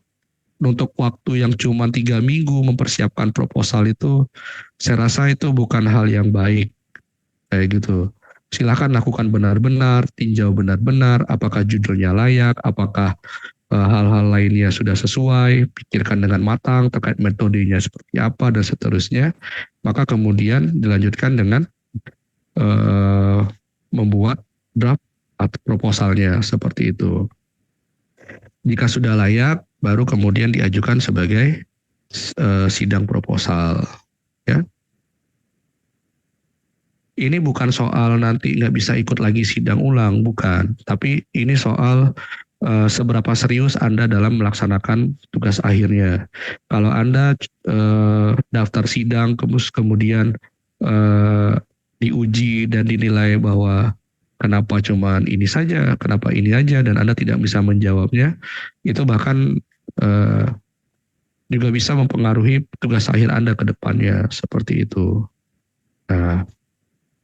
A: untuk waktu yang cuma 3 minggu mempersiapkan proposal itu, saya rasa itu bukan hal yang baik kayak gitu. Silakan lakukan benar-benar, tinjau benar-benar, apakah judulnya layak, apakah hal-hal lainnya sudah sesuai, pikirkan dengan matang terkait metodenya seperti apa dan seterusnya. Maka kemudian dilanjutkan dengan membuat draft atau proposalnya seperti itu. Jika sudah layak, baru kemudian diajukan sebagai sidang proposal. Ya. Ini bukan soal nanti nggak bisa ikut lagi sidang ulang, bukan. Tapi ini soal seberapa serius Anda dalam melaksanakan tugas akhirnya. Kalau Anda daftar sidang, kemudian diuji dan dinilai bahwa kenapa cuman ini saja, kenapa ini aja, dan Anda tidak bisa menjawabnya, itu bahkan juga bisa mempengaruhi tugas akhir Anda ke depannya, seperti itu. Nah,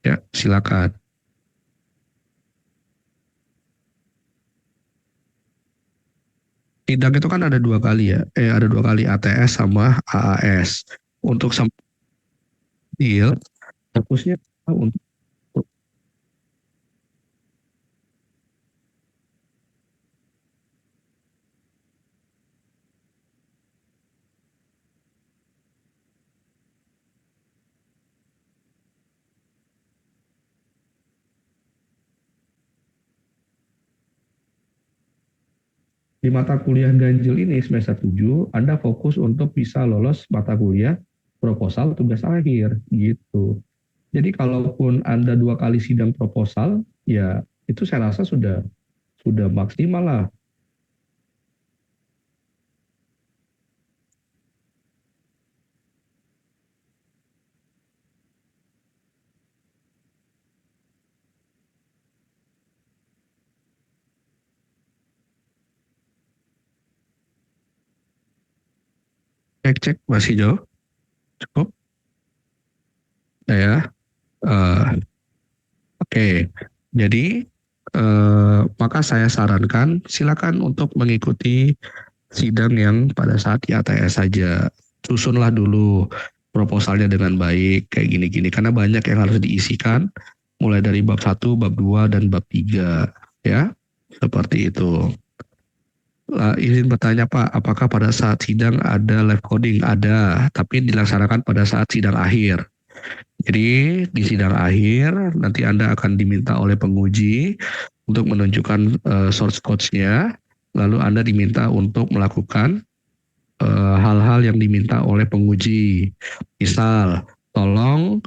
A: ya, silakan. Sidang itu kan ada 2 kali ya, ada 2 kali ATS sama AAS. Untuk deal, fokusnya untuk di mata kuliah ganjil ini semester 7, Anda fokus untuk bisa lolos mata kuliah proposal tugas akhir gitu. Jadi kalaupun Anda 2 kali sidang proposal, ya itu saya rasa sudah maksimal lah. Cek masih jauh, cukup ya. Oke, jadi maka saya sarankan silakan untuk mengikuti sidang yang pada saat di ATS saja. Susunlah dulu proposalnya dengan baik kayak gini-gini karena banyak yang harus diisikan mulai dari bab 1, bab 2 dan bab 3 ya. Seperti itu. Izin bertanya Pak, apakah pada saat sidang ada live coding? Ada, tapi dilaksanakan pada saat sidang akhir. Jadi di sidang akhir nanti Anda akan diminta oleh penguji untuk menunjukkan source code-nya, lalu Anda diminta untuk melakukan hal-hal yang diminta oleh penguji. Misal, tolong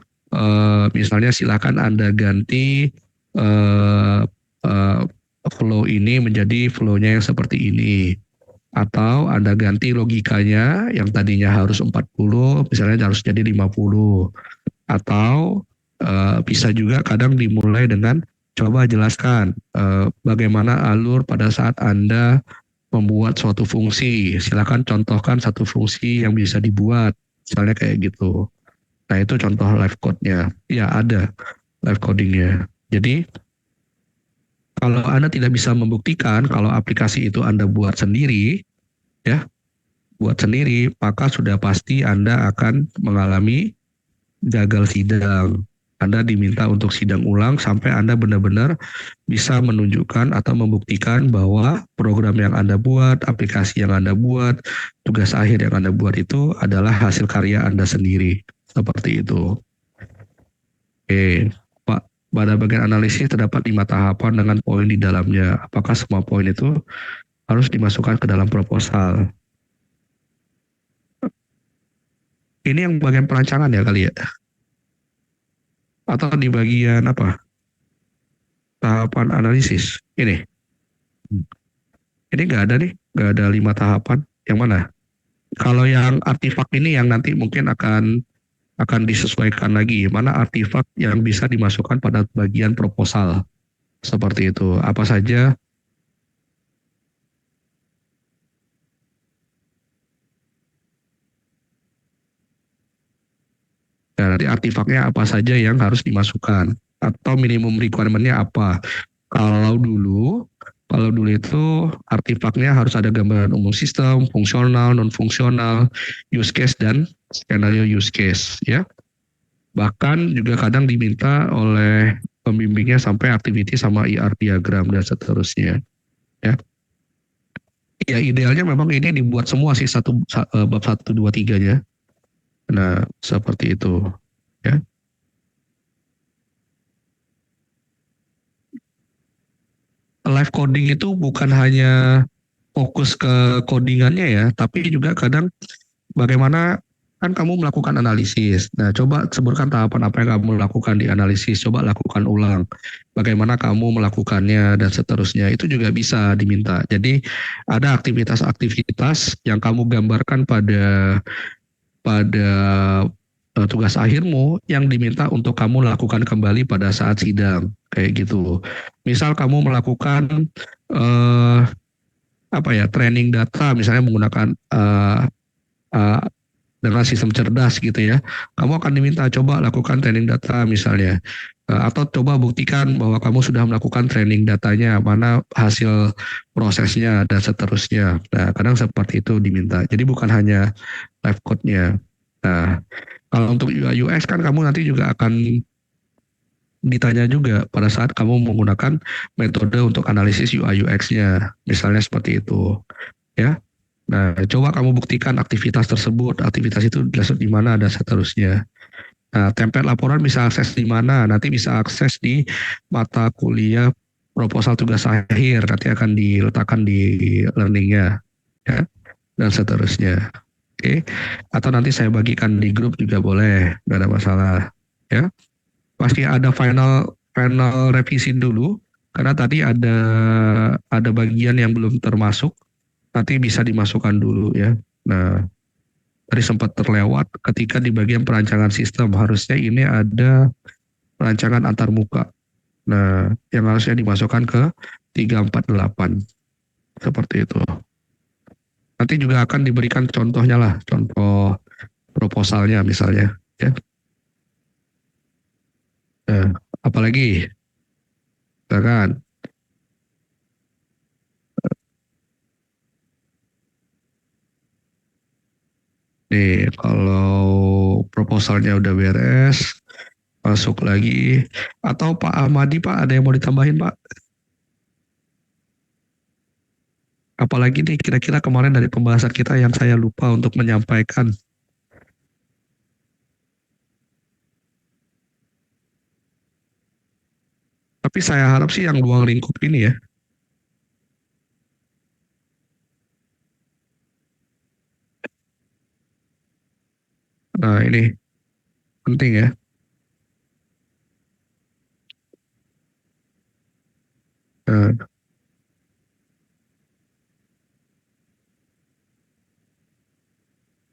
A: misalnya silakan Anda ganti uh, uh, flow ini menjadi flow-nya yang seperti ini. Atau Anda ganti logikanya yang tadinya harus 40, misalnya harus jadi 50. Atau bisa juga kadang dimulai dengan coba jelaskan bagaimana alur pada saat Anda membuat suatu fungsi. Silakan contohkan satu fungsi yang bisa dibuat, misalnya kayak gitu. Nah itu contoh live code-nya. Ya ada live coding-nya. Jadi kalau Anda tidak bisa membuktikan kalau aplikasi itu Anda buat sendiri, ya buat sendiri, maka sudah pasti Anda akan mengalami gagal sidang. Anda diminta untuk sidang ulang sampai Anda benar-benar bisa menunjukkan atau membuktikan bahwa program yang Anda buat, aplikasi yang Anda buat, tugas akhir yang Anda buat itu adalah hasil karya Anda sendiri. Seperti itu. Oke, Pak, pada bagian analisis terdapat 5 tahapan dengan poin di dalamnya. Apakah semua poin itu harus dimasukkan ke dalam proposal? Ini yang bagian perancangan ya kali ya? Atau di bagian apa? Tahapan analisis. Ini nggak ada nih, nggak ada 5 tahapan. Yang mana? Kalau yang artifak ini yang nanti mungkin akan disesuaikan lagi. Mana artifak yang bisa dimasukkan pada bagian proposal. Seperti itu. Apa saja? Ya, nanti artifaknya apa saja yang harus dimasukkan. Atau minimum requirement-nya apa. Kalau dulu itu artifaknya harus ada gambaran umum sistem, fungsional, non-fungsional, use case, dan skenario use case. Ya. Bahkan juga kadang diminta oleh pembimbingnya sampai activity sama IR diagram dan seterusnya. Ya. Ya idealnya memang ini dibuat semua sih bab 1, 2, 3-nya. Nah seperti itu. Ya. Live coding itu bukan hanya fokus ke codingannya ya, tapi juga kadang bagaimana kan kamu melakukan analisis. Nah, coba sebutkan tahapan apa yang kamu lakukan di analisis, coba lakukan ulang. Bagaimana kamu melakukannya dan seterusnya. Itu juga bisa diminta. Jadi ada aktivitas-aktivitas yang kamu gambarkan pada tugas akhirmu yang diminta untuk kamu lakukan kembali pada saat sidang kayak gitu. Misal kamu melakukan training data misalnya menggunakan dengan sistem cerdas gitu ya. Kamu akan diminta coba lakukan training data misalnya. Atau coba buktikan bahwa kamu sudah melakukan training datanya, mana hasil prosesnya dan seterusnya. Nah, kadang seperti itu diminta. Jadi bukan hanya live code-nya. Nah, kalau untuk UI UX kan kamu nanti juga akan ditanya juga pada saat kamu menggunakan metode untuk analisis UI UX-nya. Misalnya seperti itu, ya. Nah, coba kamu buktikan aktivitas tersebut, aktivitas itu dilakukan di mana dan seterusnya. Nah, template laporan bisa akses di mana? Nanti bisa akses di mata kuliah proposal tugas akhir, nanti akan diletakkan di learning-nya, ya, dan seterusnya. Oke, atau nanti saya bagikan di grup juga boleh, nggak ada masalah, ya. Pasti ada final final revisi dulu, karena tadi ada bagian yang belum termasuk, nanti bisa dimasukkan dulu ya. Nah, tadi sempat terlewat ketika di bagian perancangan sistem, harusnya ini ada perancangan antarmuka. Nah, yang harusnya dimasukkan ke 348 seperti itu. Nanti juga akan diberikan contohnya lah, contoh proposalnya misalnya, ya. Nah, apalagi, kan? Nih, kalau proposalnya udah beres, masuk lagi. Atau Pak Ahmadi, Pak, ada yang mau ditambahin, Pak? Apalagi nih kira-kira kemarin dari pembahasan kita yang saya lupa untuk menyampaikan. Tapi saya harap sih yang ruang lingkup ini ya. Nah, ini penting ya. Nah,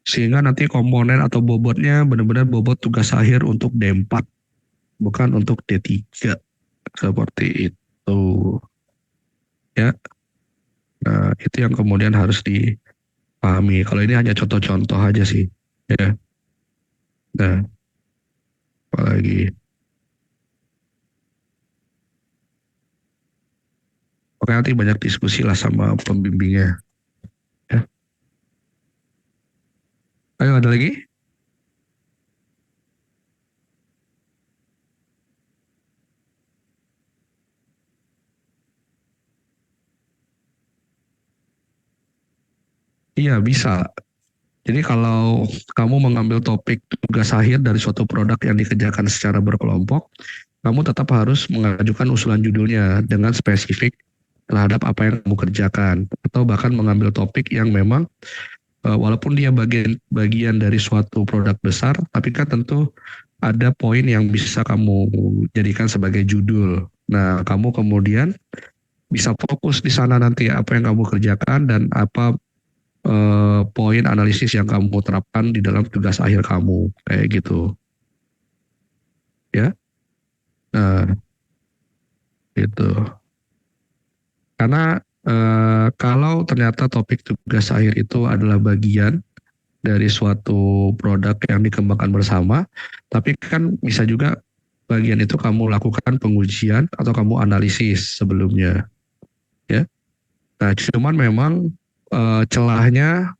A: sehingga nanti komponen atau bobotnya benar-benar bobot tugas akhir untuk D4, bukan untuk D3. Seperti itu. Ya. Nah, itu yang kemudian harus dipahami. Kalau ini hanya contoh-contoh aja sih. Ya. Nah, apalagi. Oke, nanti banyak diskusi lah sama pembimbingnya. Ya. Ayo, ada lagi? Iya, bisa. Jadi kalau kamu mengambil topik tugas akhir dari suatu produk yang dikerjakan secara berkelompok, kamu tetap harus mengajukan usulan judulnya dengan spesifik terhadap apa yang kamu kerjakan. Atau bahkan mengambil topik yang memang walaupun dia bagian dari suatu produk besar, tapi kan tentu ada poin yang bisa kamu jadikan sebagai judul. Nah, kamu kemudian bisa fokus di sana nanti apa yang kamu kerjakan dan apa poin analisis yang kamu terapkan di dalam tugas akhir kamu, kayak gitu, ya. Nah, itu. Karena kalau ternyata topik tugas akhir itu adalah bagian dari suatu produk yang dikembangkan bersama, tapi kan bisa juga bagian itu kamu lakukan pengujian atau kamu analisis sebelumnya, ya. Nah, cuman memang celahnya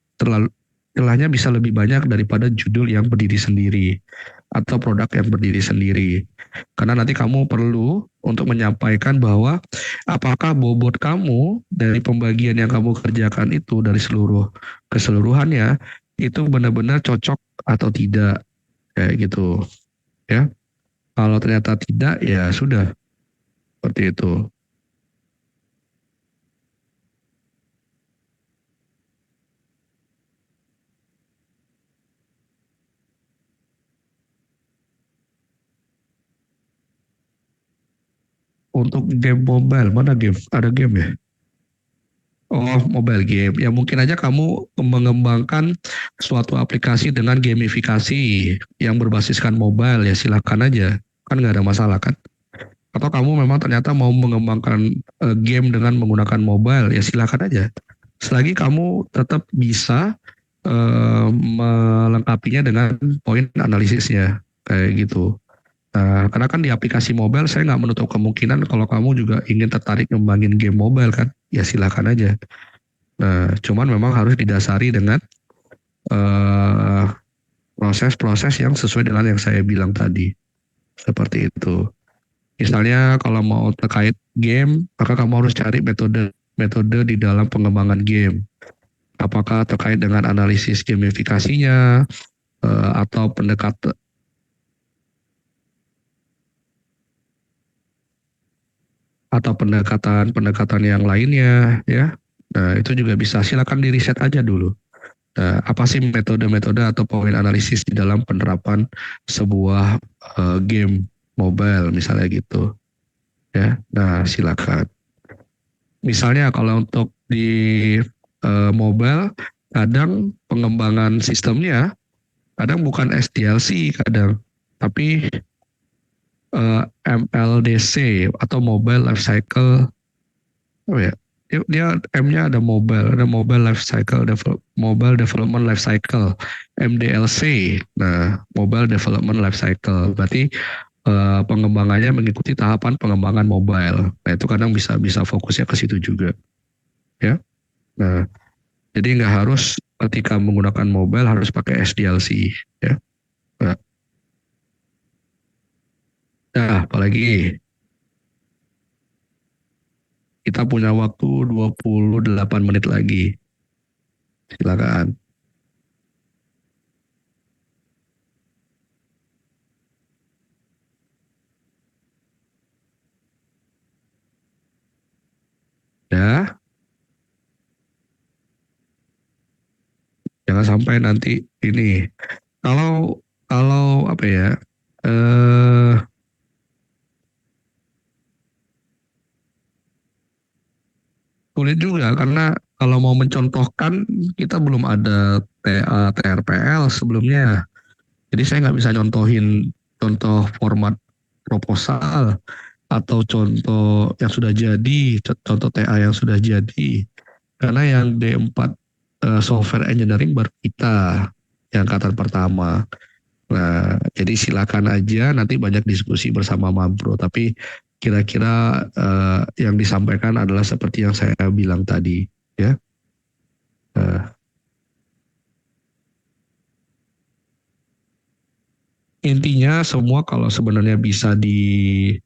A: bisa lebih banyak daripada judul yang berdiri sendiri atau produk yang berdiri sendiri. Karena nanti kamu perlu untuk menyampaikan bahwa apakah bobot kamu dari pembagian yang kamu kerjakan itu dari seluruh keseluruhannya itu benar-benar cocok atau tidak, kayak gitu, ya. Kalau ternyata tidak, ya sudah, seperti itu. Untuk game mobile, mana game? Ada game ya? Oh, mobile game. Ya mungkin aja kamu mengembangkan suatu aplikasi dengan gamifikasi yang berbasiskan mobile, ya silakan aja. Kan nggak ada masalah kan? Atau kamu memang ternyata mau mengembangkan game dengan menggunakan mobile, ya silakan aja. Selagi kamu tetap bisa melengkapinya dengan poin analisisnya kayak gitu. Nah, karena kan di aplikasi mobile saya nggak menutup kemungkinan kalau kamu juga ingin tertarik ngembangin game mobile kan, ya silahkan aja. Nah, cuman memang harus didasari dengan eh, proses-proses yang sesuai dengan yang saya bilang tadi, seperti itu. Misalnya kalau mau terkait game, maka kamu harus cari metode di dalam pengembangan game. Apakah terkait dengan analisis gamifikasinya atau pendekatan yang lainnya ya. Nah, itu juga bisa silakan di riset aja dulu. Nah, apa sih metode-metode atau poin analisis di dalam penerapan sebuah game mobile misalnya gitu ya. Nah, silakan. Misalnya kalau untuk di mobile kadang pengembangan sistemnya kadang bukan SDLC kadang tapi MLDC atau Mobile Life Cycle. Oh ya, dia M-nya ada Mobile Life Cycle Mobile Development Life Cycle, MDLC. Nah, Mobile Development Life Cycle berarti pengembangannya mengikuti tahapan pengembangan mobile. Nah, itu kadang bisa bisa fokusnya ke situ juga, ya. Nah, jadi nggak harus ketika menggunakan mobile harus pakai SDLC, ya. Nah, apalagi kita punya waktu 28 menit lagi. Silakan. Ya, jangan sampai nanti ini. Kalau kalau apa ya? Eh sulit juga karena kalau mau mencontohkan kita belum ada TA TRPL sebelumnya. Jadi saya nggak bisa nyontohin contoh format proposal atau contoh yang sudah jadi, contoh TA yang sudah jadi. Karena yang D4 software engineering baru kita yang angkatan pertama. Nah, jadi silakan aja nanti banyak diskusi bersama Mabro. Tapi kira-kira yang disampaikan adalah seperti yang saya bilang tadi, ya. Nah, intinya semua kalau sebenarnya eh,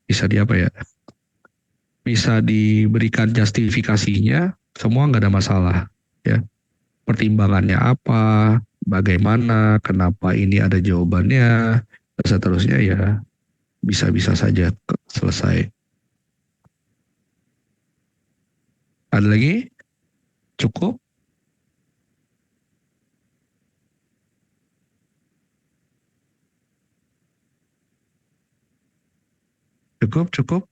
A: bisa di apa ya? Bisa diberikan justifikasinya, semua nggak ada masalah, ya. Pertimbangannya apa, bagaimana, kenapa ini ada jawabannya, dan seterusnya ya bisa-bisa saja selesai. Ada lagi? Cukup? Cukup? Cukup?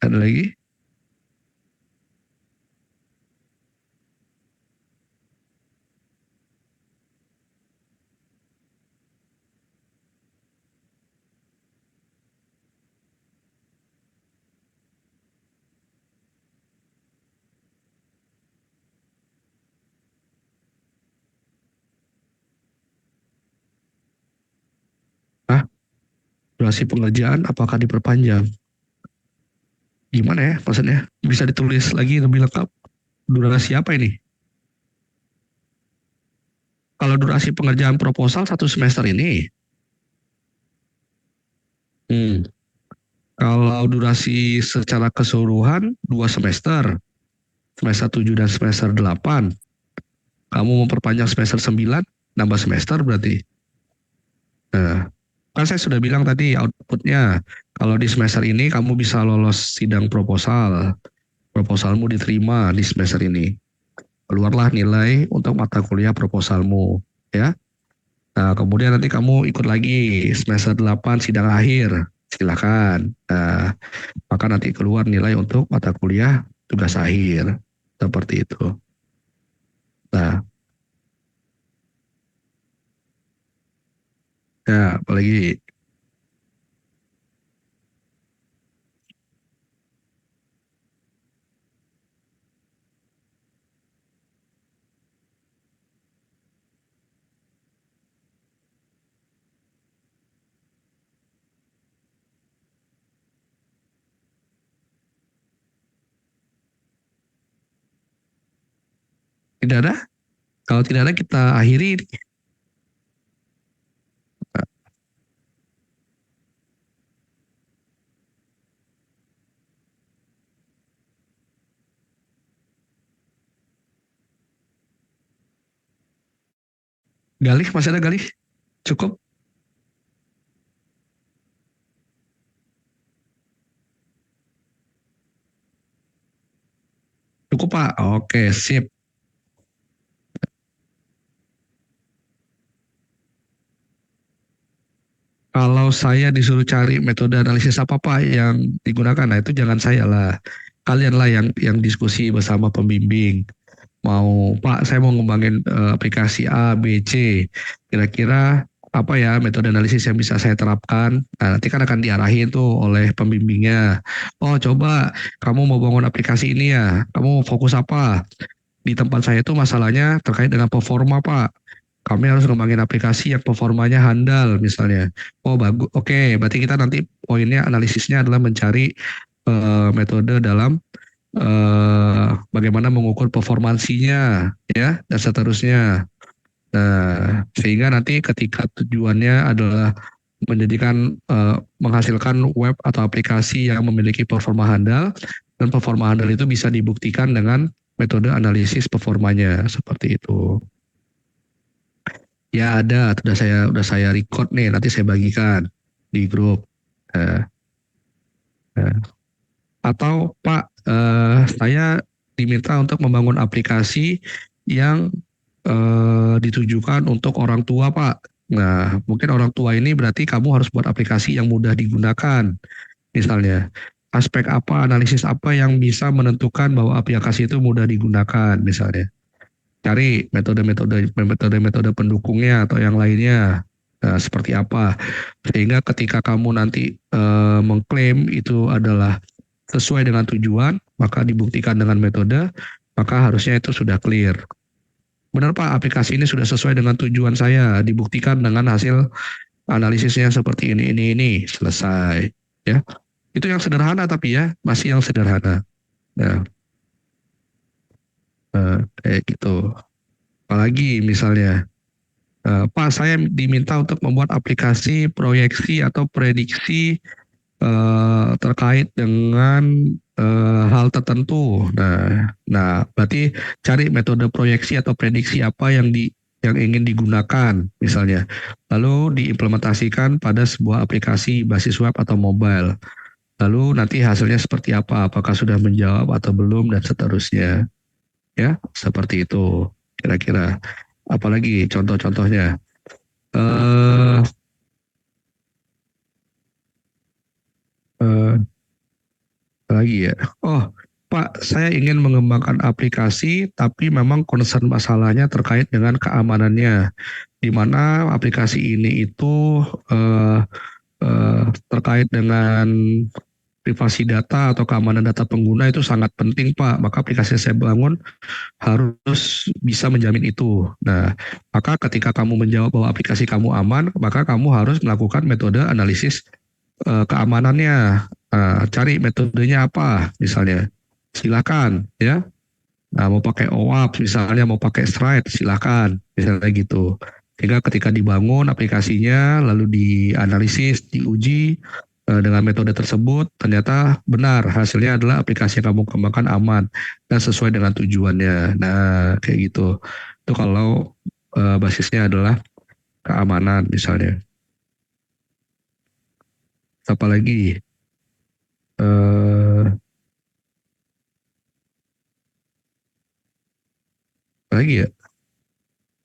A: Ada lagi? Ah, durasi pengerjaan apakah diperpanjang? Gimana ya maksudnya? Bisa ditulis lagi lebih lengkap? Durasi apa ini? Kalau durasi pengerjaan proposal 1 semester ini, hmm, kalau durasi secara keseluruhan 2 semester, semester 7 dan semester 8, kamu memperpanjang semester 9, nambah semester berarti. Nah, kan saya sudah bilang tadi outputnya, kalau di semester ini kamu bisa lolos sidang proposal, proposalmu diterima di semester ini. Keluarlah nilai untuk mata kuliah proposalmu, ya. Nah, kemudian nanti kamu ikut lagi semester 8 sidang akhir, silakan. Nah, maka nanti keluar nilai untuk mata kuliah tugas akhir, seperti itu. Nah, ya apalagi Tidak ada? Kalau tidak ada kita akhiri. Galih, masih ada Galih? Cukup? Cukup Pak? Oke, sip. Kalau saya disuruh cari metode analisis apa Pak yang digunakan, nah itu jangan saya lah. Kalian lah yang diskusi bersama pembimbing. Mau Pak, saya mau ngembangin aplikasi A, B, C. Kira-kira apa ya metode analisis yang bisa saya terapkan? Nah, nanti kan akan diarahin tuh oleh pembimbingnya. Oh, coba kamu mau bangun aplikasi ini ya. Kamu mau fokus apa? Di tempat saya itu masalahnya terkait dengan performa Pak. Kami harus ngembangin aplikasi yang performanya handal misalnya. Oh bagus, oke. Berarti kita nanti poinnya analisisnya adalah mencari metode dalam bagaimana mengukur performansinya ya dan seterusnya. Nah, sehingga nanti ketika tujuannya adalah menjadikan menghasilkan web atau aplikasi yang memiliki performa handal dan performa handal itu bisa dibuktikan dengan metode analisis performanya seperti itu. Ya ada, udah saya record nih, nanti saya bagikan di grup. Eh, eh. Atau Pak, saya diminta untuk membangun aplikasi yang ditujukan untuk orang tua Pak. Nah, mungkin orang tua ini berarti kamu harus buat aplikasi yang mudah digunakan. Misalnya, aspek apa, analisis apa yang bisa menentukan bahwa aplikasi itu mudah digunakan misalnya. Cari metode pendukungnya atau yang lainnya seperti apa sehingga ketika kamu nanti mengklaim itu adalah sesuai dengan tujuan maka dibuktikan dengan metode maka harusnya itu sudah clear. Benar Pak, aplikasi ini sudah sesuai dengan tujuan saya, dibuktikan dengan hasil analisisnya seperti ini selesai ya. Itu yang sederhana tapi ya masih yang sederhana. Nah, kayak gitu. Apalagi misalnya Pak, saya diminta untuk membuat aplikasi proyeksi atau prediksi terkait dengan hal tertentu. Nah, berarti cari metode proyeksi atau prediksi apa yang ingin digunakan, misalnya, lalu diimplementasikan pada sebuah aplikasi basis web atau mobile. Lalu nanti hasilnya seperti apa? Apakah sudah menjawab atau belum dan seterusnya. Ya, seperti itu kira-kira. Apalagi contoh-contohnya. Eh, eh, lagi ya. Oh, Pak, saya ingin mengembangkan aplikasi, tapi memang concern masalahnya terkait dengan keamanannya, di mana aplikasi ini itu eh, terkait dengan privasi data atau keamanan data pengguna itu sangat penting, Pak. Maka aplikasi yang saya bangun harus bisa menjamin itu. Nah, maka ketika kamu menjawab bahwa aplikasi kamu aman, maka kamu harus melakukan metode analisis keamanannya. Cari metodenya apa, misalnya. Silakan, ya. Nah, mau pakai OAuth, misalnya mau pakai Stride, silakan, misalnya gitu. Sehingga ketika dibangun aplikasinya, lalu dianalisis, diuji dengan metode tersebut, ternyata benar hasilnya adalah aplikasi yang kamu kembangkan aman dan sesuai dengan tujuannya. Nah, kayak gitu. Itu kalau basisnya adalah keamanan, misalnya. Apa lagi? Eh, lagi ya?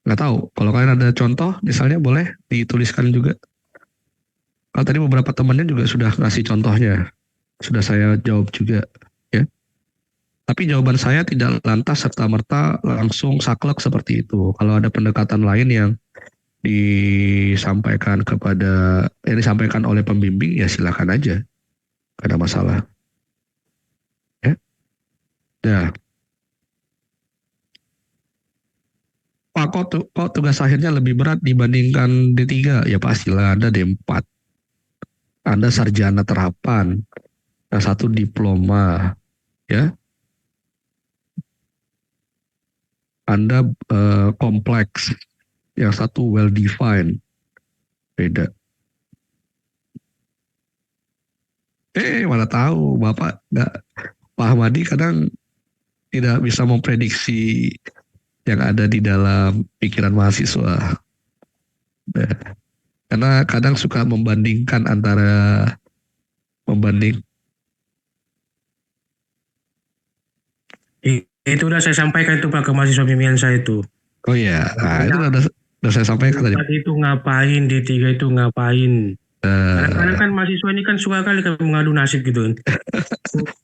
A: Nggak tahu. Kalau kalian ada contoh, misalnya boleh dituliskan juga. Kalau tadi beberapa temannya juga sudah ngasih contohnya, sudah saya jawab juga, ya. Tapi jawaban saya tidak lantas serta-merta langsung saklek seperti itu. Kalau ada pendekatan lain yang disampaikan oleh pembimbing, ya silakan aja, gak ada masalah. Ya, nah, Pak, kok tugas akhirnya lebih berat dibandingkan D3? Ya pastilah, Anda D4. Anda sarjana terapan, nah satu diploma, ya. Anda kompleks, yang satu well defined, beda. Mana tahu Bapak nggak, Pak Ahmadi kadang tidak bisa memprediksi yang ada di dalam pikiran mahasiswa. Nah, karena kadang suka membandingkan antara
C: Itu udah saya sampaikan itu Pak ke mahasiswa bimbingan saya itu.
A: Oh iya, nah, itu udah saya sampaikan tadi.
C: D4 itu ngapain, D3 itu ngapain. Kadang-kadang kan mahasiswa ini kan suka kali kan mengadu nasib gitu kan.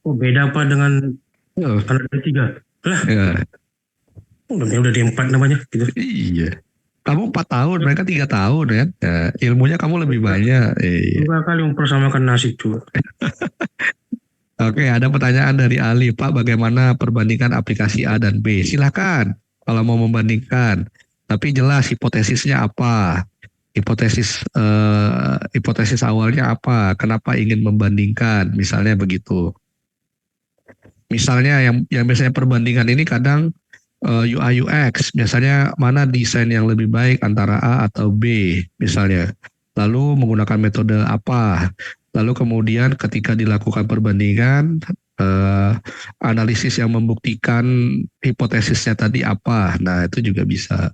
C: Oh, beda apa dengan anak D3? Lah,
A: Ya,
C: udah D4 namanya gitu.
A: iya. Kamu 4 tahun, mereka 3 tahun kan. Ya, ilmunya kamu lebih banyak. Iya.
C: Suka kali mempersamakan nasib tuh.
A: Oke, ada pertanyaan dari Ali. Pak, bagaimana perbandingan aplikasi A dan B? Silakan kalau mau membandingkan. Tapi jelas hipotesisnya apa? Hipotesis awalnya apa? Kenapa ingin membandingkan? Misalnya begitu. Misalnya yang biasanya perbandingan ini kadang UI UX, biasanya mana desain yang lebih baik antara A atau B misalnya. Lalu menggunakan metode apa? Lalu kemudian ketika dilakukan perbandingan, analisis yang membuktikan hipotesisnya tadi apa? Nah itu juga bisa,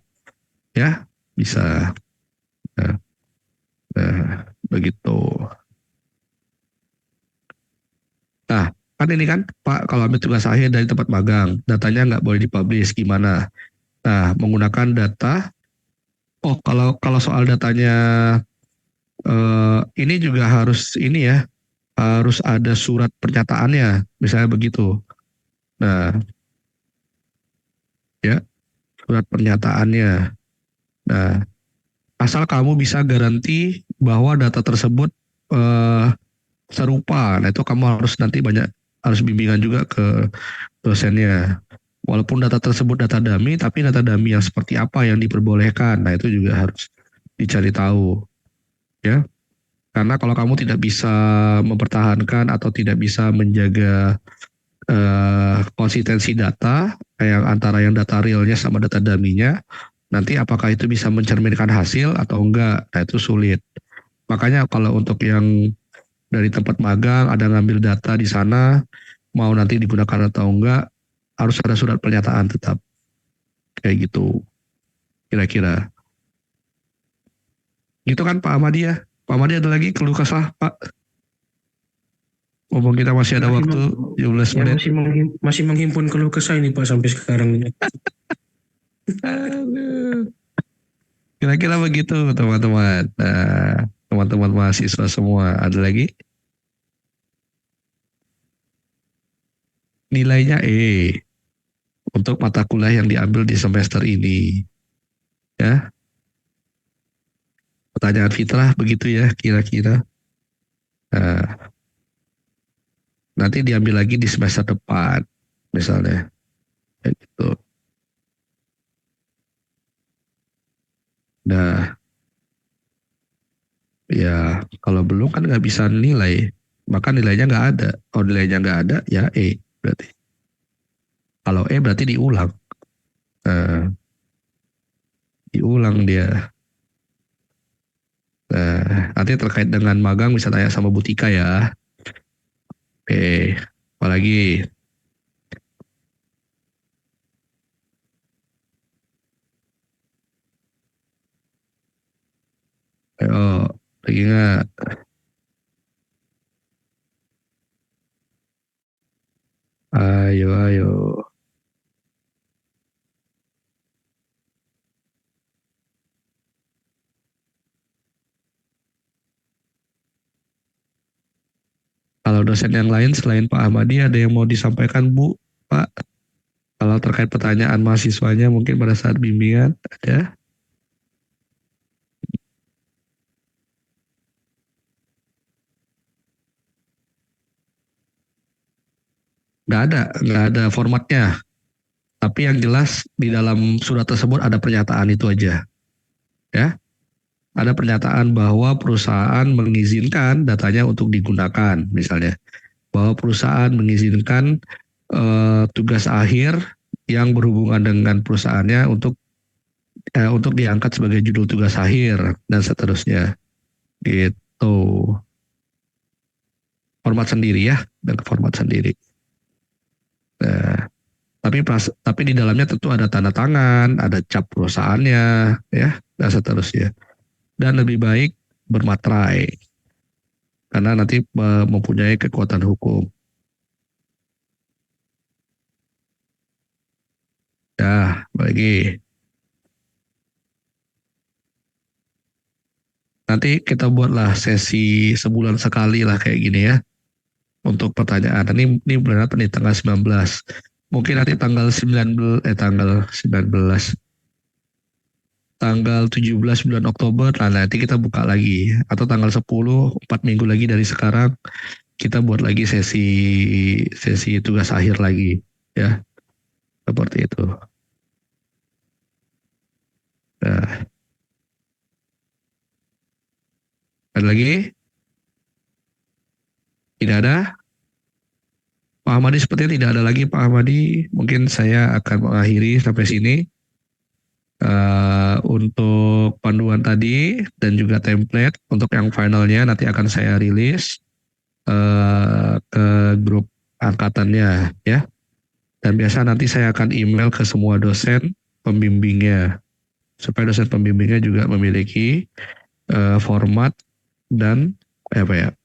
A: ya bisa. Nah, begitu. Nah, kan ini kan Pak, kalau ambil tugas akhir dari tempat magang, datanya nggak boleh dipublish, gimana? Nah, menggunakan data. Oh, kalau soal datanya ini juga harus ini ya, harus ada surat pernyataannya, misalnya begitu. Nah, ya, surat pernyataannya. Nah, asal kamu bisa garansi bahwa data tersebut serupa. Nah, itu kamu harus nanti harus bimbingan juga ke dosennya. Walaupun data tersebut data dummy, tapi data dummy yang seperti apa yang diperbolehkan. Nah, itu juga harus dicari tahu. Ya. Karena kalau kamu tidak bisa mempertahankan atau tidak bisa menjaga konsistensi data yang antara yang data realnya sama data dummy-nya, nanti apakah itu bisa mencerminkan hasil atau enggak? Nah, itu sulit. Makanya kalau untuk yang dari tempat magang ada ngambil data di sana, mau nanti digunakan atau enggak, harus ada surat pernyataan tetap. Kayak gitu. Kira-kira. Gitu kan Pak Ahmadi ya? Pak Ahmadi ada lagi keluh kesah Pak? Ngomong kita masih ada waktu 17
C: Ya,
A: menit.
C: masih menghimpun keluh kesah ini Pak sampai sekarang ini.
A: Kira-kira begitu teman-teman. Nah, teman-teman mahasiswa semua. Ada lagi? Nilainya E untuk mata kuliah yang diambil di semester ini. Ya. Pertanyaan fitrah begitu ya kira-kira. Nah, nanti diambil lagi di semester depan misalnya. Kayak gitu. Nah, ya kalau belum kan nggak bisa nilai. Maka nilainya nggak ada. Kalau nilainya nggak ada, ya E berarti. Kalau E berarti diulang. Nah, diulang dia. Nah, nanti terkait dengan magang bisa tanya sama Bu Tika ya. Oke, apalagi? Ayo, lagi nggak? Ayo, ayo. Kalau dosen yang lain selain Pak Ahmadi ada yang mau disampaikan Bu, Pak? Kalau terkait pertanyaan mahasiswanya mungkin pada saat bimbingan ada? Nggak ada formatnya. Tapi yang jelas di dalam surat tersebut ada pernyataan itu aja. Ya, ada pernyataan bahwa perusahaan mengizinkan datanya untuk digunakan, misalnya. Bahwa perusahaan mengizinkan tugas akhir yang berhubungan dengan perusahaannya untuk diangkat sebagai judul tugas akhir dan seterusnya. Gitu. Format sendiri ya, dan format sendiri. Nah, tapi di dalamnya tentu ada tanda tangan, ada cap perusahaannya, ya, dan seterusnya. Dan lebih baik bermaterai, karena nanti mempunyai kekuatan hukum. Ya, lagi. Nanti kita buatlah sesi sebulan sekali lah kayak gini ya, untuk pertanyaan. Ini bulan apa nih? Tanggal 19. Mungkin nanti tanggal 17 bulan Oktober, nah nanti kita buka lagi. Atau tanggal 10, 4 minggu lagi dari sekarang, kita buat lagi sesi tugas akhir lagi. Ya, seperti itu. Nah, ada lagi? Tidak ada? Pak Ahmadi sepertinya tidak ada lagi Pak Ahmadi. Mungkin saya akan mengakhiri sampai sini. Untuk panduan tadi dan juga template untuk yang finalnya nanti akan saya rilis ke grup angkatannya ya. Dan biasa nanti saya akan email ke semua dosen pembimbingnya supaya dosen pembimbingnya juga memiliki format dan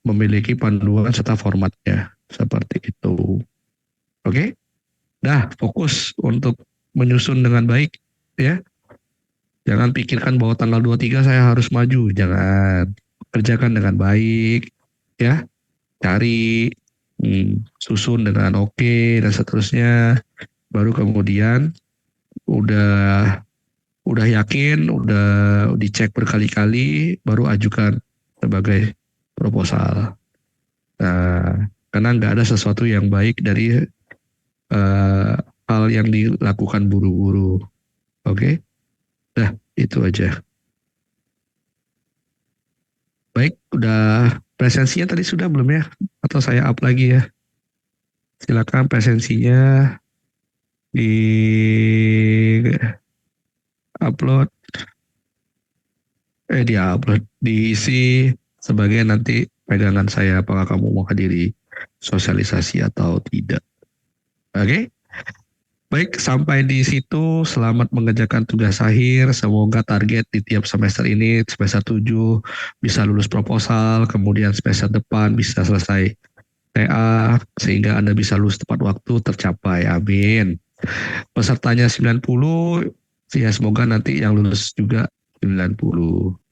A: memiliki panduan serta formatnya seperti itu. Oke? Dah, fokus untuk menyusun dengan baik ya. Jangan pikirkan bahwa tanggal 23 saya harus maju, jangan. Kerjakan dengan baik ya. Cari susun dengan oke dan seterusnya. Baru kemudian udah yakin, udah dicek berkali-kali, baru ajukan sebagai proposal. Nah, karena nggak ada sesuatu yang baik dari hal yang dilakukan buru-buru. Oke? Nah, itu aja. Baik, udah presensinya tadi sudah belum ya? Atau saya up lagi ya? Silakan presensinya di upload. Diisi sebagai nanti pegangan saya apakah kamu mau hadiri sosialisasi atau tidak. Oke? Baik, sampai di situ selamat mengerjakan tugas akhir. Semoga target di tiap semester ini, semester 7 bisa lulus proposal, kemudian semester depan bisa selesai TA, sehingga Anda bisa lulus tepat waktu tercapai. Amin. Pesertanya 90, ya semoga nanti yang lulus juga 90.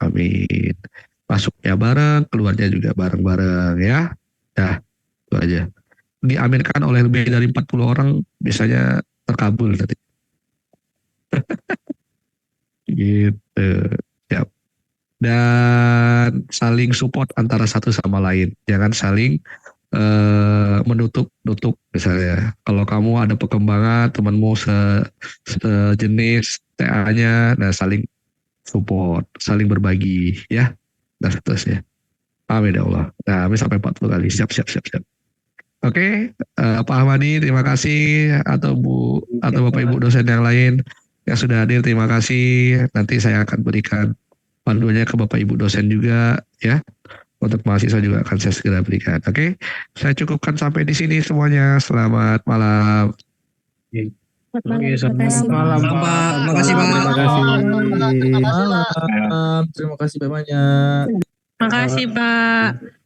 A: Amin. Masuknya bareng, keluarnya juga bareng-bareng ya. Nah, itu aja. Diaminkan oleh lebih dari 40 orang, biasanya terkabul tadi. Gitu. Siap. Dan saling support antara satu sama lain. Jangan saling menutup misalnya. Kalau kamu ada perkembangan, temanmu sejenis TA-nya, nah saling support, saling berbagi ya. Dan seterusnya. Amin ya Allah. Nah, amin sampai 40 kali. Siap. Oke, Pak Ahmadi terima kasih, atau Bapak Ibu dosen yang lain yang sudah hadir, terima kasih. Nanti saya akan berikan panduannya ke Bapak Ibu dosen juga ya. Untuk mahasiswa juga akan saya segera berikan. Oke, saya cukupkan sampai di sini semuanya. Selamat malam.
C: Selamat malam Pak.
D: Terima kasih Pak.
B: Terima kasih.
D: Terima kasih banyak.
B: Terima kasih Pak.